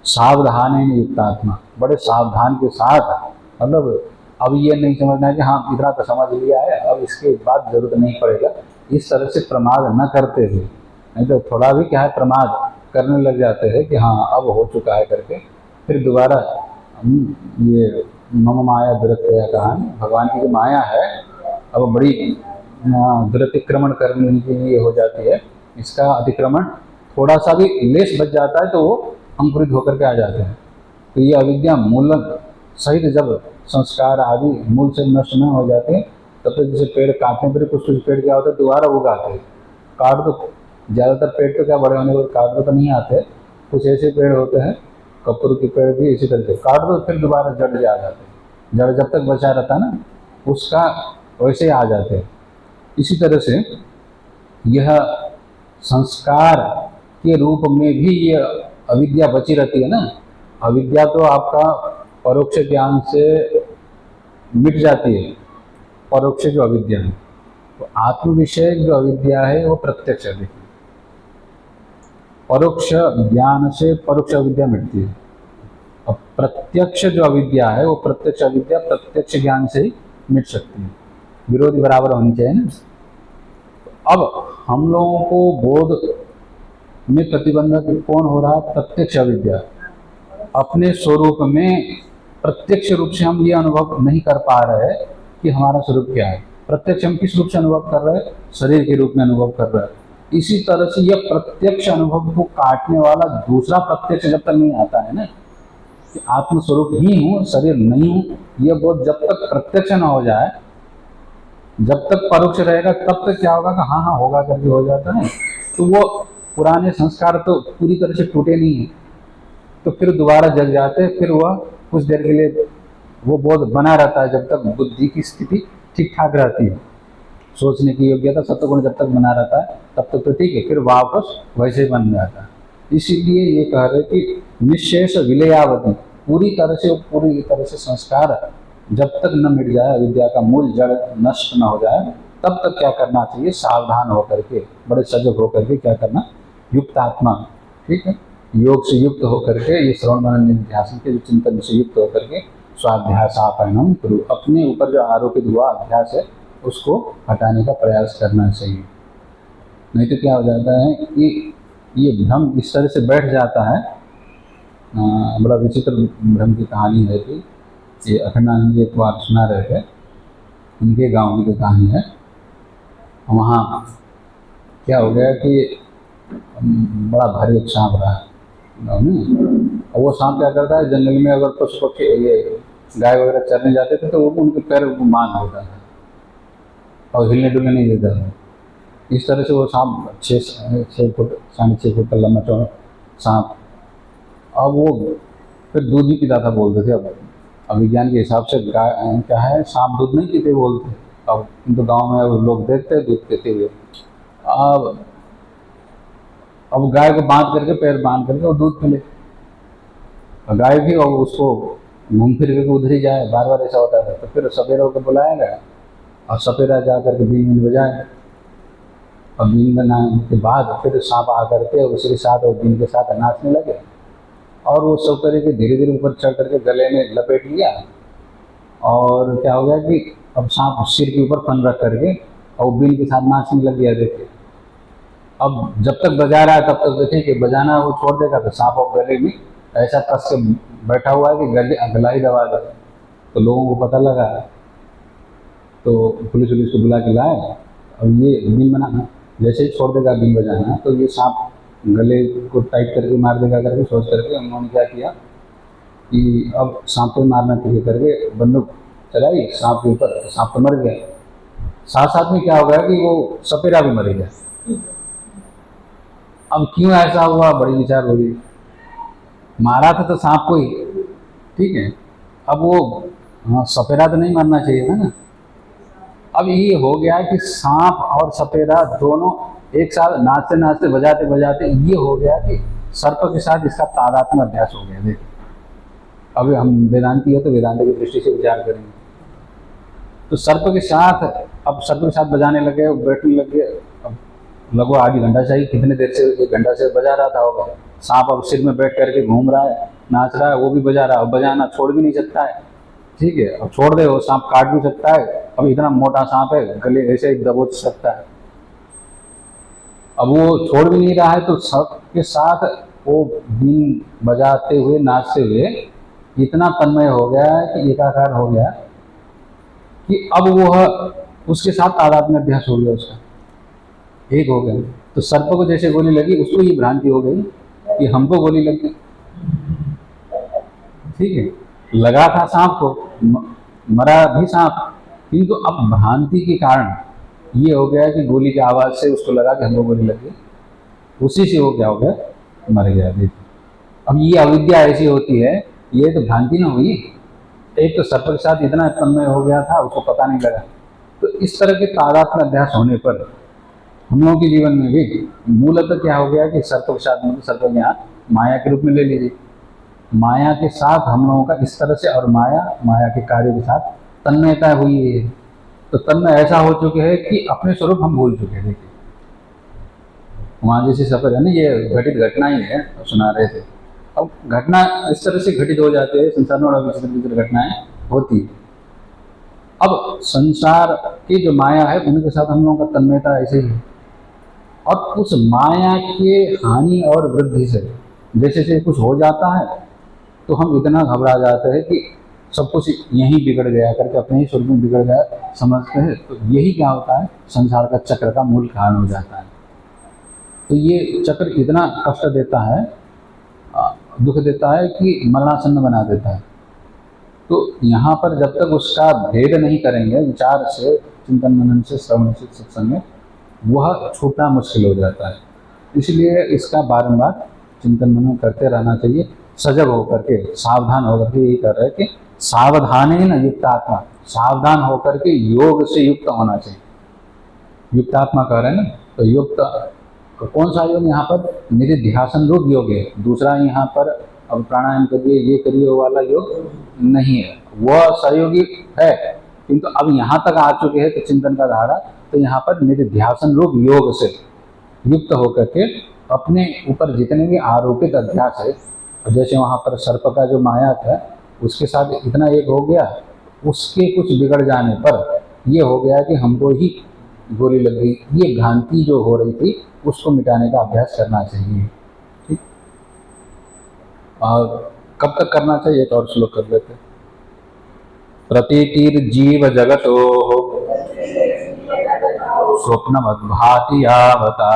सावधान युक्तात्मा, बड़े सावधान के साथ, मतलब अब ये नहीं समझना है कि हाँ इतना तो समझ लिया है अब इसके बाद जरूरत नहीं पड़ेगा, इस तरह से प्रमाद न करते हुए, नहीं तो थोड़ा भी क्या है प्रमाद करने लग जाते हैं कि हाँ अब हो चुका है करके, फिर दोबारा ये मम माया दुरत्या कहा, भगवान की जो माया है अब बड़ी दुरतिक्रमण करने के लिए हो जाती है, इसका अतिक्रमण थोड़ा सा भी लेस बच जाता है तो वो अंकुरित होकर के आ जाते हैं। तो ये अविद्या मूल सहित जब संस्कार आदि मूल से नष्ट न हो जाते हैं तब तक जैसे पेड़ काटने पर कुछ पेड़ क्या होता है दोबारा उगाते हैं, काट तो ज़्यादातर पेड़ तो क्या बड़े होने पर काट तो नहीं आते, कुछ ऐसे पेड़ होते हैं, कपूर के पेड़ भी इसी तरह से काट दो फिर दोबारा जड़ आ जाते हैं, जड़ जब तक बचा रहता है ना उसका वैसे ही आ जाते हैं। इसी तरह से यह संस्कार के रूप में भी ये अविद्या बची रहती है ना, अविद्या तो आपका परोक्ष ज्ञान से मिट जाती है, परोक्ष जो अविद्या है, तो आत्म विषय जो अविद्या है वो प्रत्यक्ष है। देखिए परोक्ष ज्ञान से परोक्ष अविद्या मिटती है, और प्रत्यक्ष जो अविद्या है वो प्रत्यक्ष अविद्या प्रत्यक्ष ज्ञान से ही मिट सकती है, विरोधी बराबर होनी चाहिए ना। अब हम लोगों को बोध में प्रतिबंधक कौन हो रहा है, प्रत्यक्ष अविद्या। अपने स्वरूप में प्रत्यक्ष रूप से हम ये अनुभव नहीं कर पा रहे हैं कि हमारा स्वरूप क्या है। प्रत्यक्ष हम किस रूप से अनुभव कर रहे हैं, शरीर के रूप में अनुभव कर रहे हैं। इसी तरह से यह प्रत्यक्ष अनुभव को काटने वाला दूसरा प्रत्यक्ष जब तक नहीं आता है ना, कि आत्मस्वरूप ही हूँ, शरीर नहीं हूँ, यह बोध जब तक प्रत्यक्ष न हो जाए, जब तक परोक्ष रहेगा तब तक क्या होगा कि हाँ हाँ होगा करके हो जाता है। तो वो पुराने संस्कार तो पूरी तरह से टूटे नहीं है, तो फिर दोबारा जग जाते हैं, फिर वह कुछ देर के लिए वो बोध बना रहता है, जब तक बुद्धि की स्थिति ठीक ठाक रहती है, सोचने की योग्यता सत्वगुण जब तक बना रहता है तब तक तो ठीक है, फिर वापस वैसे ही बन जाता है। इसीलिए ये कह रहे कि निशेष विलयावती, पूरी तरह से संस्कार जब तक न मिट जाए, विद्या का मूल जड़ नष्ट न हो जाए, तब तक क्या करना चाहिए, सावधान होकर के, बड़े सजग होकर के क्या करना, युक्त आत्मा, ठीक है, योग से युक्त होकर के, ये श्रवण मनन निध्यासन के जो चिंतन से युक्त होकर के स्वाध्याय सापयनम करो, अपने ऊपर जो आरोपित हुआ अध्यास है उसको हटाने का प्रयास करना चाहिए। नहीं तो क्या हो जाता है कि ये भ्रम इस तरह से बैठ जाता है। बड़ा विचित्र भ्रम की कहानी है कि ये अखंडानंद जी एक बार सुना रहे थे, उनके गांव की कहानी है। वहाँ क्या हो गया कि बड़ा भारी एक सांप रहा गाँव में, और वो सांप क्या करता है, जंगल में अगर पशु पक्षी ये गाय वगैरह चरने जाते थे तो वो उनके पैर को बांध देता था और हिलने डुलने नहीं देता था। इस तरह से वो सांप 6 फुट 6.5 फुट का लंबा चौड़ा सांप, अब वो फिर दूध भी पीता था बोलते थे। अब विज्ञान के हिसाब से गाय क्या है, सांप दूध नहीं पीते बोलते, अब तो गांव में लोग देखते हैं दूध पीते हुए। अब गाय को बांध करके, पैर बांध करके वो दूध पी ले, गाय भी, और उसको घूम फिर के उधर ही जाए, बार बार ऐसा होता था। तो फिर सपेरों को बुलाया गया और सपेरा जा करके बीन बजाए, और बीन बनाने के बाद फिर सांप आ करके उसके साथ और बीन के साथ नाचने लगे, और वो सब करके धीरे धीरे ऊपर चढ़ करके गले में लपेट लिया, और क्या हो गया कि अब सांप सिर के ऊपर फन रख करके और बीन के साथ नाचने लग गया। देखिए, अब जब तक बजा रहा है तब तक देखिए कि बजाना वो छोड़ देगा तो सांप और गले में ऐसा कस के बैठा हुआ है कि गला ही दबा दे। तो लोगों को पता लगा, तो पुलिस को बुला के लाए। अब ये बीन बनाना, जैसे ही छोड़ देगा बीन बजाना तो ये सांप गले को टाइट करके मार देगा करके सोच करके उन्होंने क्या किया कि अब सांप को मारना चाहिए करके बंदूक चलाई सांप के ऊपर, तो सांप तो मर गया। साथ साथ में क्या हो गया कि वो सपेरा भी मर गया। अब क्यों ऐसा हुआ, बड़ी विचार हो गई। मारा था तो सांप को ही, ठीक है, अब वो सपेरा तो नहीं मरना चाहिए था ना। अब ये हो गया कि सांप और सपेरा दोनों एक साथ नाचते नाचते बजाते बजाते ये हो गया कि सर्प के साथ इसका तादात्म्य अभ्यास हो गया। देखिए, अभी हम वेदांती है तो वेदांत की दृष्टि से विचार करेंगे, तो सर्प के साथ, अब सर्प के साथ बजाने लगे, बैठने लगे। अब लगभग आधी घंटा चाहिए, कितने देर से, 1 घंटा से बजा रहा था होगा। सांप अब सिर में बैठ करके घूम रहा है, नाच रहा है, वो भी बजा रहा है, बजाना छोड़ भी नहीं सकता है, ठीक है। अब छोड़ दे वो सांप काट भी सकता है, अब इतना मोटा सांप है गले ऐसे ही दबोच सकता है। अब वो छोड़ भी नहीं रहा है, तो सबके साथ वो बीन बजाते हुए नाचते हुए इतना तन्मय हो गया है कि एकाकार हो गया कि अब वह उसके साथ तादात्म्य अभ्यास हो गया, उसका एक हो गया। तो सर्प को जैसे गोली लगी उसको ये भ्रांति हो गई कि हमको गोली लग गई, ठीक है, लगा था सांप को, मरा भी सांप, किंतु अब भ्रांति के कारण ये हो गया कि गोली की आवाज़ से उसको लगा कि हमको गोली लगी, उसी से वो क्या हो गया, मर गया। देखिए, अब ये अविद्या ऐसी होती है, ये तो भ्रांति ना हुई, एक तो सर्प के साथ इतना तन्मय हो गया था उसको पता नहीं लगा। तो इस तरह के तादात्म्य अभ्यास होने पर हम लोगों के जीवन में भी मूलतः क्या हो गया कि सर्प के साथ, मतलब सर्प ज्ञान माया के रूप में ले लीजिए, माया के साथ हम लोगों का इस तरह से, और माया के कार्यों के साथ तन्मयता हुई है। तो तन्मय ऐसा हो चुके हैं कि अपने स्वरूप हम भूल चुके हैं। देखिए, वहाँ जैसे सफर है ना, ये घटित घटना ही है, सुना रहे थे। अब घटना इस तरह से घटित हो जाते हैं, संसार में बड़ा विचित्र घटनाएं होती है। अब संसार की जो माया है उनके साथ हम लोगों का तन्मयता ऐसे ही है, और उस माया के हानि और वृद्धि से जैसे जैसे कुछ हो जाता है तो हम इतना घबरा जाते हैं कि सब कुछ यहीं बिगड़ गया करके, अपने ही स्वरूप में बिगड़ गया समझते हैं। तो यही क्या होता है, संसार का चक्र का मूल कारण हो जाता है। तो ये चक्र इतना कष्ट देता है, दुख देता है कि मरणासन्न बना देता है। तो यहाँ पर जब तक उसका भेद नहीं करेंगे विचार से, चिंतन मनन से, श्रवण से, सत्संग में, वह छूटना मुश्किल हो जाता है। इसलिए इसका बारंबार चिंतन मनन करते रहना चाहिए, सजग होकर के, सावधान होकर के। यही कर रहे हैं कि सावधान ही न युक्त आत्मा, सावधान होकर के योग से युक्त होना चाहिए। युक्त आत्मा कह रहे हैं ना, तो युक्त कौन सा योग यहाँ पर? निधिध्यासन रूप योग है। दूसरा यहाँ पर अब प्राणायाम करिए, ये करिए, वो वाला योग नहीं है। वह सहयोगी है, किंतु अब यहाँ तक आ चुके हैं तो चिंतन का धारा, तो यहाँ पर निधिध्यासन रूप योग से युक्त होकर के अपने ऊपर जितने भी आरोपित अध्यास है, जैसे वहाँ पर सर्प का जो माया था उसके साथ इतना एक हो गया, उसके कुछ बिगड़ जाने पर ये हो गया कि हमको ही गोली लग गई, ये भ्रांति जो हो रही थी उसको मिटाने का अभ्यास करना चाहिए। ठीक, और कब तक करना चाहिए? एक और श्लोक कर लेते। प्रतीतिर्जीव जगतो स्वप्नवद्भाति यावता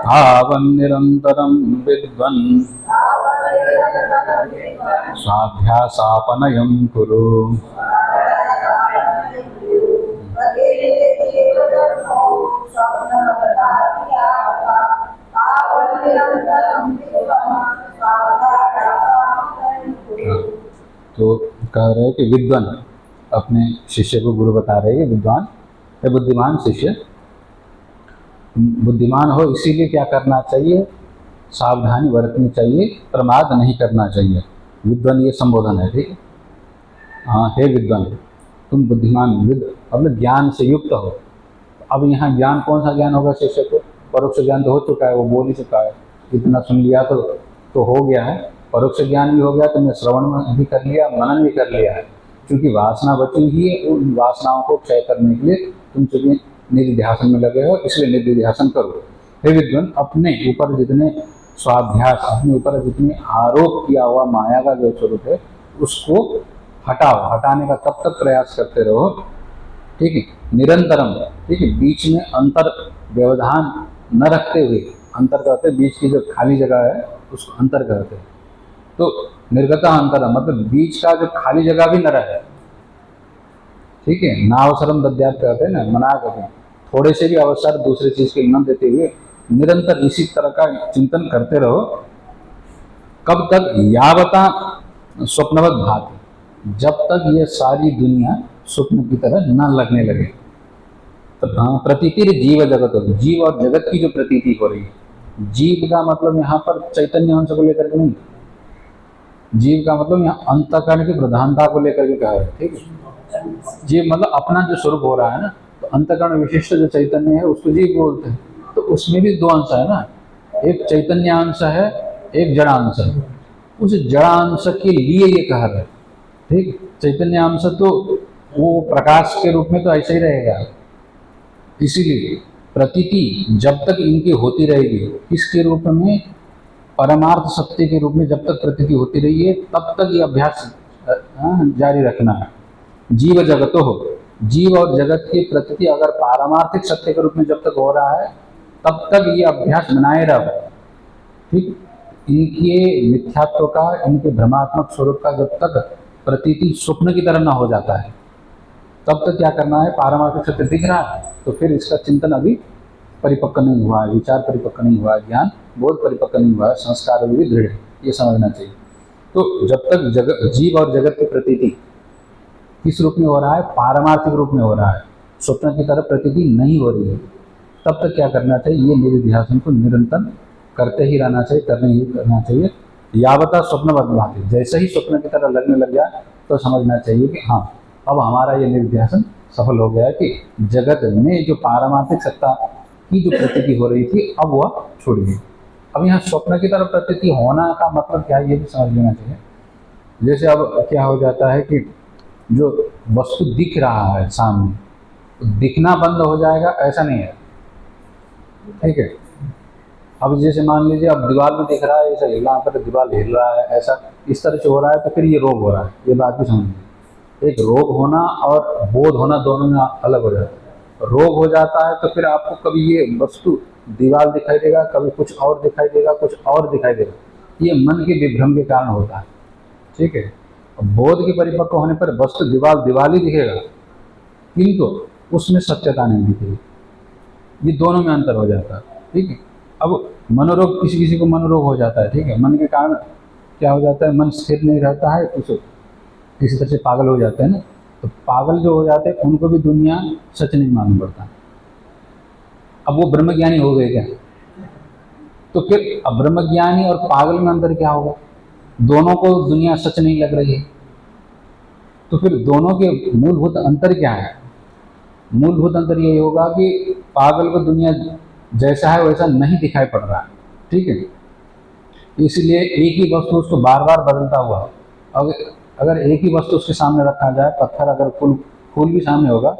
भावं निरन्तरं विद्वन् स्वाध्यासापनयं कुरु। तो कह रहे हैं कि विद्वान अपने शिष्य को गुरु बता रहे हैं, विद्वान है बुद्धिमान शिष्य, बुद्धिमान हो इसीलिए क्या करना चाहिए? सावधानी बरतनी चाहिए, प्रमाद नहीं करना चाहिए। विद्वान ये संबोधन है, ठीक है। हाँ, हे विद्वान, तुम बुद्धिमान, अपने ज्ञान से युक्त हो। अब यहाँ ज्ञान कौन सा ज्ञान होगा शिष्य को? परोक्ष ज्ञान तो हो चुका है, वो बोल ही चुका है, इतना सुन लिया तो हो गया है। परोक्ष ज्ञान भी हो गया, तुमने श्रवण भी कर लिया, मनन भी कर लिया है। क्योंकि वासना बची हुई है, उन वासनाओं को क्षय करने के लिए तुम चूंकि निधिध्यासन में लगे हो, इसलिए निधिध्यासन करो। हे विद्वान, अपने ऊपर जितने स्वाध्यास, अपने ऊपर जितने आरोप किया हुआ माया का जो स्वरूप है उसको हटाओ। हटाने का तब तक प्रयास करते रहो, ठीक है, निरंतरम, ठीक है, बीच में अंतर व्यवधान न रखते हुए। अंतर करते बीच की जो खाली जगह है उसको अंतर करते, तो निर्गता अंतर मतलब बीच का जो खाली जगह भी न रहे, ठीक है। नावसरम दद्यात कहते हैं ना, मना करते हैं, थोड़े से भी अवसर दूसरे चीज के न देते हुए निरंतर इसी तरह का चिंतन करते रहो। कब तक? यावता स्वप्नवत भाति, जब तक ये सारी दुनिया स्वप्न की तरह न लगने लगे। तो प्रतीति जीव जगत, जीव और जगत की जो प्रतीति हो रही है, जीव का मतलब यहाँ पर चैतन्य अंश को लेकर के नहीं, जीव का मतलब यहाँ अंतःकरण की प्रधानता को लेकर के कहा है, ठीक है। जीव मतलब अपना जो स्वरूप हो रहा है ना, तो अंतःकरण विशिष्ट जो चैतन्य है उसको जीव बोलते हैं। तो उसमें भी दो अंश है ना, एक चैतन्यांश है, एक जड़ांश है। उस जड़ांश के लिए ये कह रहे हैं, ठीक। चैतन्यांश तो वो प्रकाश के रूप में तो ऐसे ही रहेगा, इसीलिए प्रतीति जब तक इनकी होती रहेगी, किसके रूप में? परमार्थ सत्य के रूप में जब तक प्रतीति होती रही है तब तक ये अभ्यास जारी रखना है। जीव जगतो हो, जीव और जगत की प्रतीति अगर पारमार्थिक सत्य के रूप में जब तक हो रहा है तब तक ये अभ्यास बनाए रहो, ठीक। इनके मिथ्यात्व का, इनके भ्रमात्मक स्वरूप का जब तक प्रतीति स्वप्न की तरह न हो जाता है तब तक क्या करना है? पारमार्थिक सत्य दिख रहा है तो फिर इसका चिंतन अभी परिपक्व नहीं हुआ है, विचार परिपक्व नहीं हुआ है, ज्ञान बोध परिपक्व नहीं हुआ है, संस्कार भी दृढ़ है, ये समझना चाहिए। तो जब तक जीव और जगत की प्रतीति किस रूप में हो रहा है? पारमार्थिक रूप में हो रहा है, स्वप्न की तरह प्रतीति नहीं हो रही है, तब तक क्या करना चाहिए? ये निधिध्यासन को निरंतर करते ही रहना चाहिए, करना चाहिए। यावता स्वप्नवत भाति, जैसे ही स्वप्न की तरह लगने लग जाए तो समझना चाहिए कि हाँ, अब हमारा ये निधिध्यासन सफल हो गया कि जगत में जो पारमार्थिक सत्ता की जो प्रतीति हो रही थी अब वह छूट गई। अब यहाँ स्वप्न की तरफ प्रतीति होना का मतलब क्या है ये भी समझ लेना चाहिए। जैसे अब क्या हो जाता है कि जो वस्तु दिख रहा है सामने, तो दिखना बंद हो जाएगा ऐसा नहीं है, ठीक है। अब जैसे मान लीजिए अब दीवार में दिख रहा है, ऐसा हिल रहा है, दीवार हिल रहा है, ऐसा इस तरह से हो रहा है, तो फिर ये रोग हो रहा है, ये बात भी समझिए। एक रोग होना और बोध होना दोनों में अलग हो जाता है। रोग हो जाता है तो फिर आपको कभी ये वस्तु दीवार दिखाई देगा, कभी कुछ और दिखाई देगा, कुछ और दिखाई देगा। ये मन के विभ्रम के कारण होता है, ठीक है। और बोध के परिपक्व होने पर वस्तु दीवार ही दिखेगा, किंतु उसमें सत्यता नहीं दिखेगी। ये दोनों में अंतर हो जाता है, ठीक है। अब मनोरोग, किसी किसी को मनोरोग हो जाता है, ठीक है। मन के कारण क्या हो जाता है, मन स्थिर नहीं रहता है, कुछ किसी तरह से पागल हो जाते हैं ना। तो पागल जो हो जाते हैं उनको भी दुनिया सच नहीं मालूम पड़ता। अब वो ब्रह्मज्ञानी हो गए क्या? तो फिर अब ब्रह्मज्ञानी और पागल में अंतर क्या होगा? दोनों को दुनिया सच नहीं लग रही है, तो फिर दोनों के मूलभूत अंतर क्या है? मूलभूत अंतर यही होगा कि पागल को दुनिया जैसा है वैसा नहीं दिखाई पड़ रहा है, ठीक है। इसलिए एक ही वस्तु उसको बार बार बदलता हुआ, अगर एक ही वस्तु उसके सामने रखा जाए, पत्थर अगर फूल भी सामने होगा,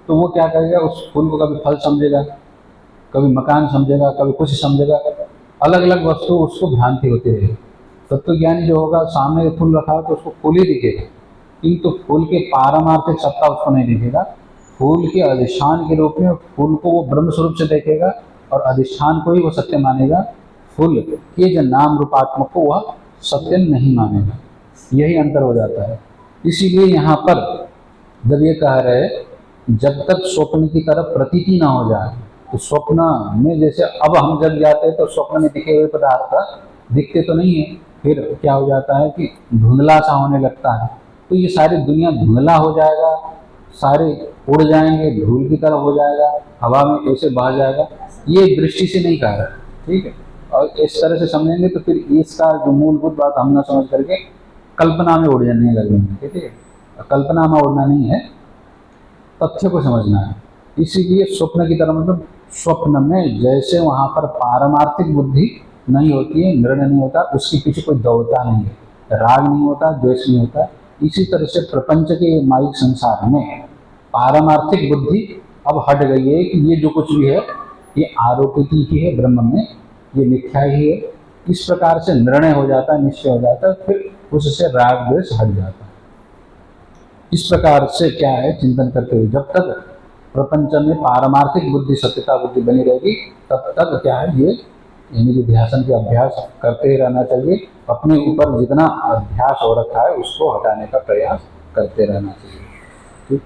तो वो क्या करेगा, उस फूल को कभी फल समझेगा, कभी मकान समझेगा, कभी कुछ समझेगा। अलग अलग वस्तु उसको भ्रांति होती रहेगी। तत्वज्ञानी जो होगा, सामने फूल रखा हो तो उसको फूल ही दिखेगा, किंतु फूल के पारमार्थिक सत्ता उसको नहीं दिखेगा। फूल के अधिष्ठान के रूप में फूल को वो ब्रह्म स्वरूप से देखेगा और अधिष्ठान को ही वो सत्य मानेगा। फूल के जो नाम रूपात्मक को वह सत्य नहीं मानेगा। यही अंतर हो जाता है। इसीलिए यहाँ पर जब ये कह रहे, जब तक स्वप्न की तरफ प्रतीति ना हो जाए, तो स्वप्न में जैसे अब हम जग जाते हैं तो स्वप्न में दिखे हुए पदार्थ दिखते तो नहीं है, फिर क्या हो जाता है कि धुंधला सा होने लगता है। तो ये सारी दुनिया धुंधला हो जाएगा, सारे उड़ जाएंगे, धूल की तरह हो जाएगा, हवा में ऐसे बह जाएगा। ये दृष्टि से नहीं कह रहा, ठीक है। और इस तरह से समझेंगे तो फिर इसका जो मूलभूत बात हम ना समझ करके कल्पना में उड़ जाने लगेंगे, ठीक है। कल्पना में उड़ना नहीं है, तथ्य को समझना है। इसीलिए स्वप्न की तरह मतलब स्वप्न में जैसे वहाँ पर पारमार्थिक बुद्धि नहीं होती है, निर्णय नहीं होता, उसके पीछे कोई दौड़ता नहीं है, राग नहीं होता, द्वेष नहीं होता। इसी तरह से प्रपंच के माइक संसार में पारमार्थिक बुद्धि अब हट गई है कि ये जो कुछ भी है ये आरोपित ही है, ब्रह्म में ये मिथ्या ही है। इस प्रकार से निर्णय हो जाता है, निश्चय हो जाता है, फिर उससे राग द्वेष हट जाता है। इस प्रकार से क्या है, चिंतन करते हुए जब तक प्रपंच में पारमार्थिक बुद्धि, सत्यता बुद्धि बनी रहेगी, तब तक क्या है, ये यानी कि ध्यान के अभ्यास करते ही रहना चाहिए। अपने ऊपर जितना अभ्यास हो रखा है उसको हटाने का प्रयास करते रहना चाहिए, ठीक।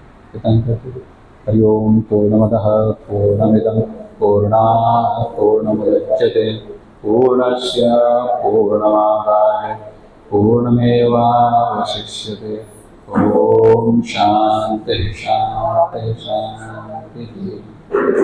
हरि ओम। पूर्णमदः पूर्णमिदं पूर्णात् पूर्णमुदच्यते पूर्णस्य पूर्णमादाय पूर्णमेवावशिष्यते। ओम शांति शांति शांति।